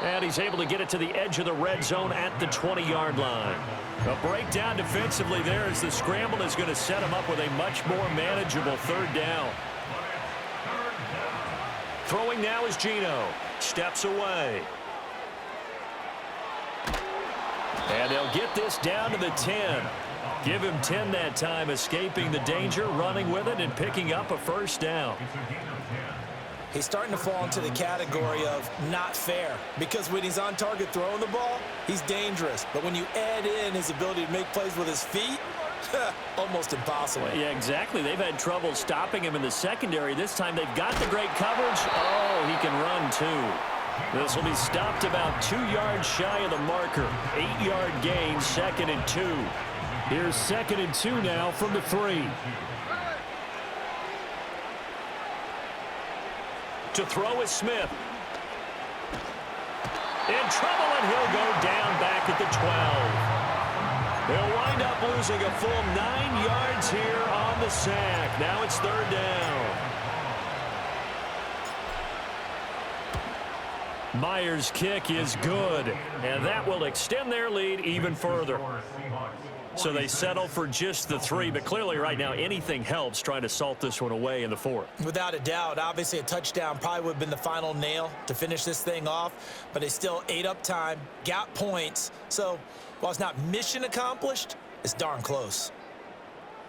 And he's able to get it to the edge of the red zone at the 20-yard line. A breakdown defensively there as the scramble is going to set him up with a much more manageable 3rd down. Throwing now is Geno. Steps away. And they'll get this down to the 10. Give him 10 that time, escaping the danger, running with it, and picking up a 1st down. He's starting to fall into the category of not fair, because when he's on target throwing the ball, he's dangerous. But when you add in his ability to make plays with his feet, almost impossible. Yeah, exactly. They've had trouble stopping him in the secondary. This time they've got the great coverage. Oh, he can run too. This will be stopped about 2 yards shy of the marker. 8-yard gain, 2nd and 2. Here's 2nd and 2 now from the 3. To throw is Smith. In trouble, and he'll go down back at the 12. They'll wind up losing a full 9 yards here on the sack. Now it's 3rd down. Myers' kick is good, and that will extend their lead even further. So they settle for just the 3, but clearly right now anything helps trying to salt this one away in the 4th. Without a doubt, obviously a touchdown probably would have been the final nail to finish this thing off, but they still ate up time, got points. So while it's not mission accomplished, it's darn close.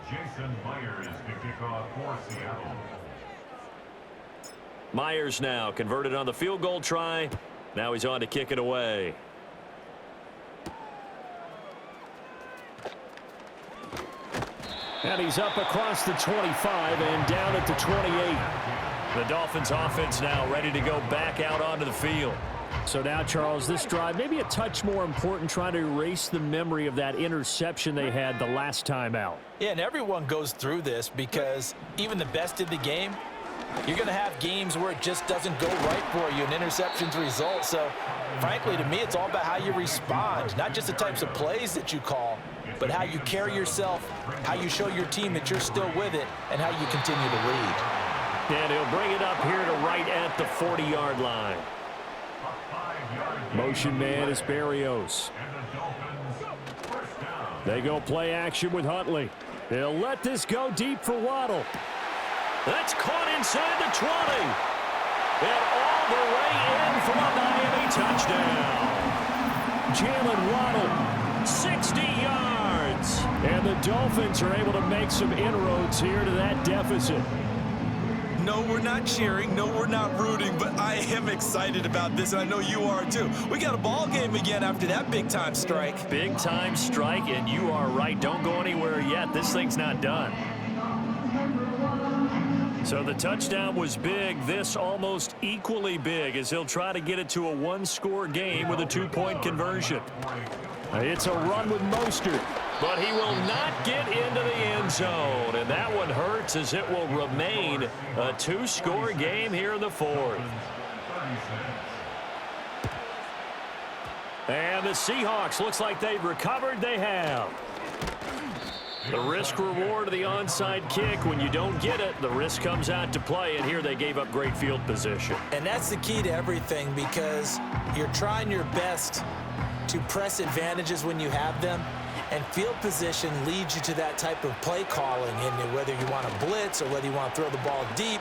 Jason Myers to kick off for Seattle. Myers now converted on the field goal try. Now he's on to kick it away. And he's up across the 25 and down at the 28. The Dolphins offense now ready to go back out onto the field. So now, Charles, this drive maybe a touch more important, trying to erase the memory of that interception they had the last time out. Yeah, and everyone goes through this because even the best in the game, you're going to have games where it just doesn't go right for you, and interceptions result. So, frankly, to me, it's all about how you respond, not just the types of plays that you call, but how you carry yourself, how you show your team that you're still with it, and how you continue to lead. And he'll bring it up here to right at the 40-yard line. A 5-yard Motion man is Berrios. They go play action with Huntley. They'll let this go deep for Waddle. That's caught inside the 20. And all the way in for a Miami touchdown. Jalen Waddle, 60 yards. And the Dolphins are able to make some inroads here to that deficit. No, we're not cheering. No, we're not rooting. But I am excited about this, and I know you are too. We got a ball game again after that big-time strike. Big-time strike, and you are right. Don't go anywhere yet. This thing's not done. So the touchdown was big. This almost equally big as he'll try to get it to a one-score game with a two-point conversion. It's a run with Mostert. But he will not get into the end zone. And that one hurts as it will remain a two-score game here in the fourth. And the Seahawks looks like they've recovered. They have. The risk reward of the onside kick. When you don't get it, the risk comes out to play. And here they gave up great field position. And that's the key to everything, because you're trying your best to press advantages when you have them. And field position leads you to that type of play calling, and whether you want to blitz or whether you want to throw the ball deep,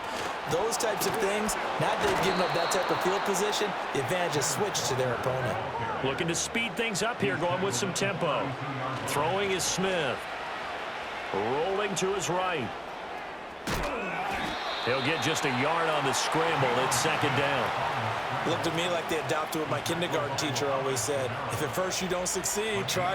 those types of things. Now that they've given up that type of field position, the advantage is switched to their opponent. Looking to speed things up here, going with some tempo. Throwing is Smith. Rolling to his right. He'll get just a yard on the scramble. It's second down. Looked to me like they adopted what my kindergarten teacher always said. If at first you don't succeed, try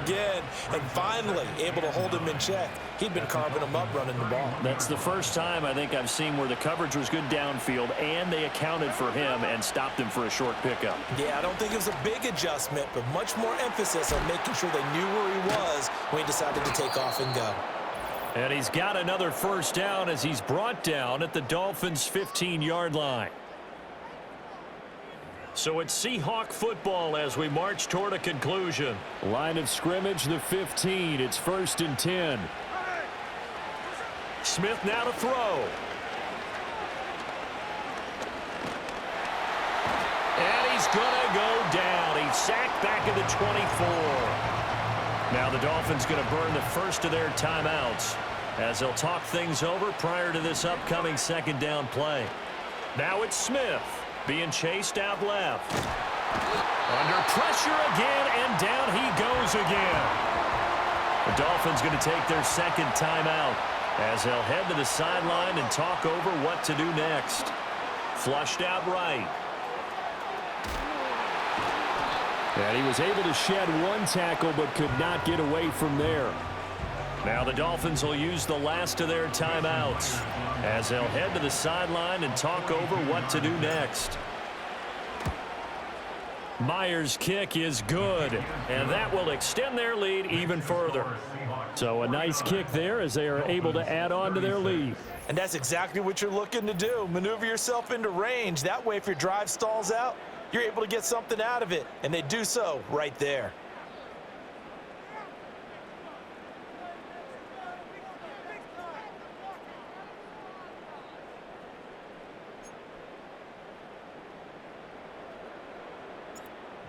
again. And finally, able to hold him in check. He'd been carving him up running the ball. That's the first time I think I've seen where the coverage was good downfield and they accounted for him and stopped him for a short pickup. Yeah, I don't think it was a big adjustment, but much more emphasis on making sure they knew where he was when he decided to take off and go. And he's got another first down as he's brought down at the Dolphins' 15-yard line. So it's Seahawk football as we march toward a conclusion. Line of scrimmage, the 15. It's 1st and 10. Smith now to throw. And he's going to go down. He's sacked back at the 24. Now the Dolphins going to burn the first of their timeouts as they'll talk things over prior to this upcoming second down play. Now it's Smith being chased out left. Under pressure again, and down he goes again. The Dolphins going to take their second timeout as they'll head to the sideline and talk over what to do next. Flushed out right. And he was able to shed one tackle but could not get away from there. Now the Dolphins will use the last of their timeouts as they'll head to the sideline and talk over what to do next. Myers' kick is good, and that will extend their lead even further. So a nice kick there as they are able to add on to their lead. And that's exactly what you're looking to do. Maneuver yourself into range. That way, if your drive stalls out, you're able to get something out of it. And they do so right there.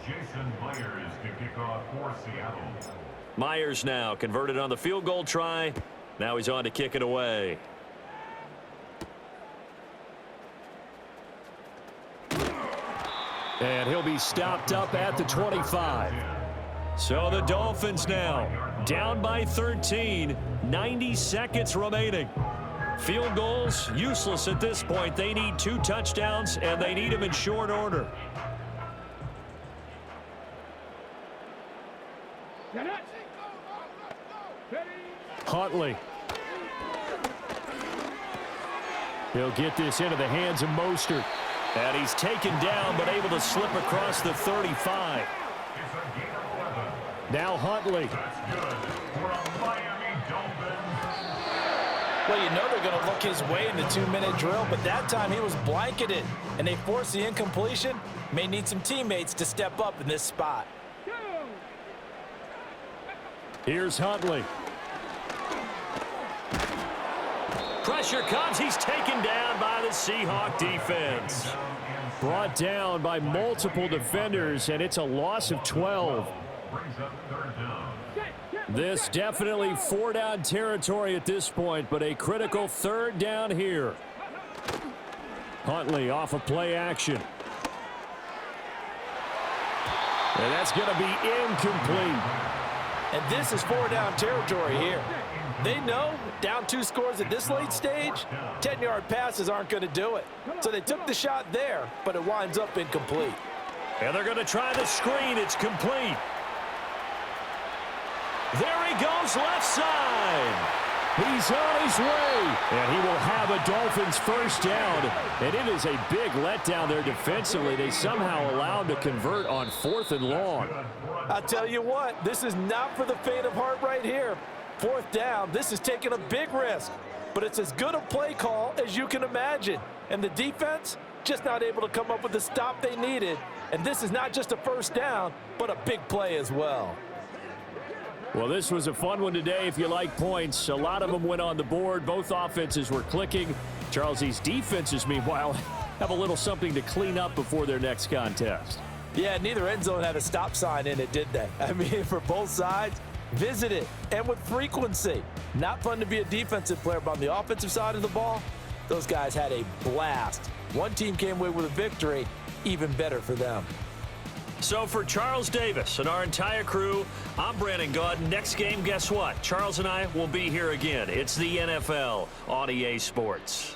Jason Myers to kick off for Seattle. Myers now converted on the field goal try. Now he's on to kick it away. And he'll be stopped up at the 25. So the Dolphins now down by 13, 90 seconds remaining. Field goals useless at this point. They need 2 touchdowns, and they need them in short order. Huntley. He'll get this into the hands of Mostert. And he's taken down but able to slip across the 35. Now Huntley. Well, you know they're going to look his way in the 2-minute drill, but that time he was blanketed, and they forced the incompletion. May need some teammates to step up in this spot. Here's Huntley. Pressure comes. He's taken down by the Seahawk defense. Brought down by multiple defenders, and it's a loss of 12. Brings up third down. This definitely 4-down territory at this point, but a critical 3rd down here. Huntley off of play action. And that's going to be incomplete. And this is 4-down territory here. They know down 2 scores at this late stage, 10-yard passes aren't going to do it. So they took the shot there, but it winds up incomplete. And they're going to try the screen. It's complete. There he goes, left side. He's on his way. And he will have a Dolphins 1st down. And it is a big letdown there defensively. They somehow allowed to convert on 4th and long. I'll tell you what, this is not for the faint of heart right here. 4th down, this is taking a big risk. But it's as good a play call as you can imagine. And the defense just not able to come up with the stop they needed. And this is not just a 1st down, but a big play as well. Well, this was a fun one today if you like points. A lot of them went on the board. Both offenses were clicking. Charles, these defenses, meanwhile, have a little something to clean up before their next contest. Yeah, neither end zone had a stop sign in it, did they? I mean, for both sides, visit it, and with frequency. Not fun to be a defensive player, but on the offensive side of the ball, those guys had a blast. One team came away with a victory, even better for them. So for Charles Davis and our entire crew, I'm Brandon Gaudin. Next game, guess what? Charles and I will be here again. It's the NFL on EA Sports.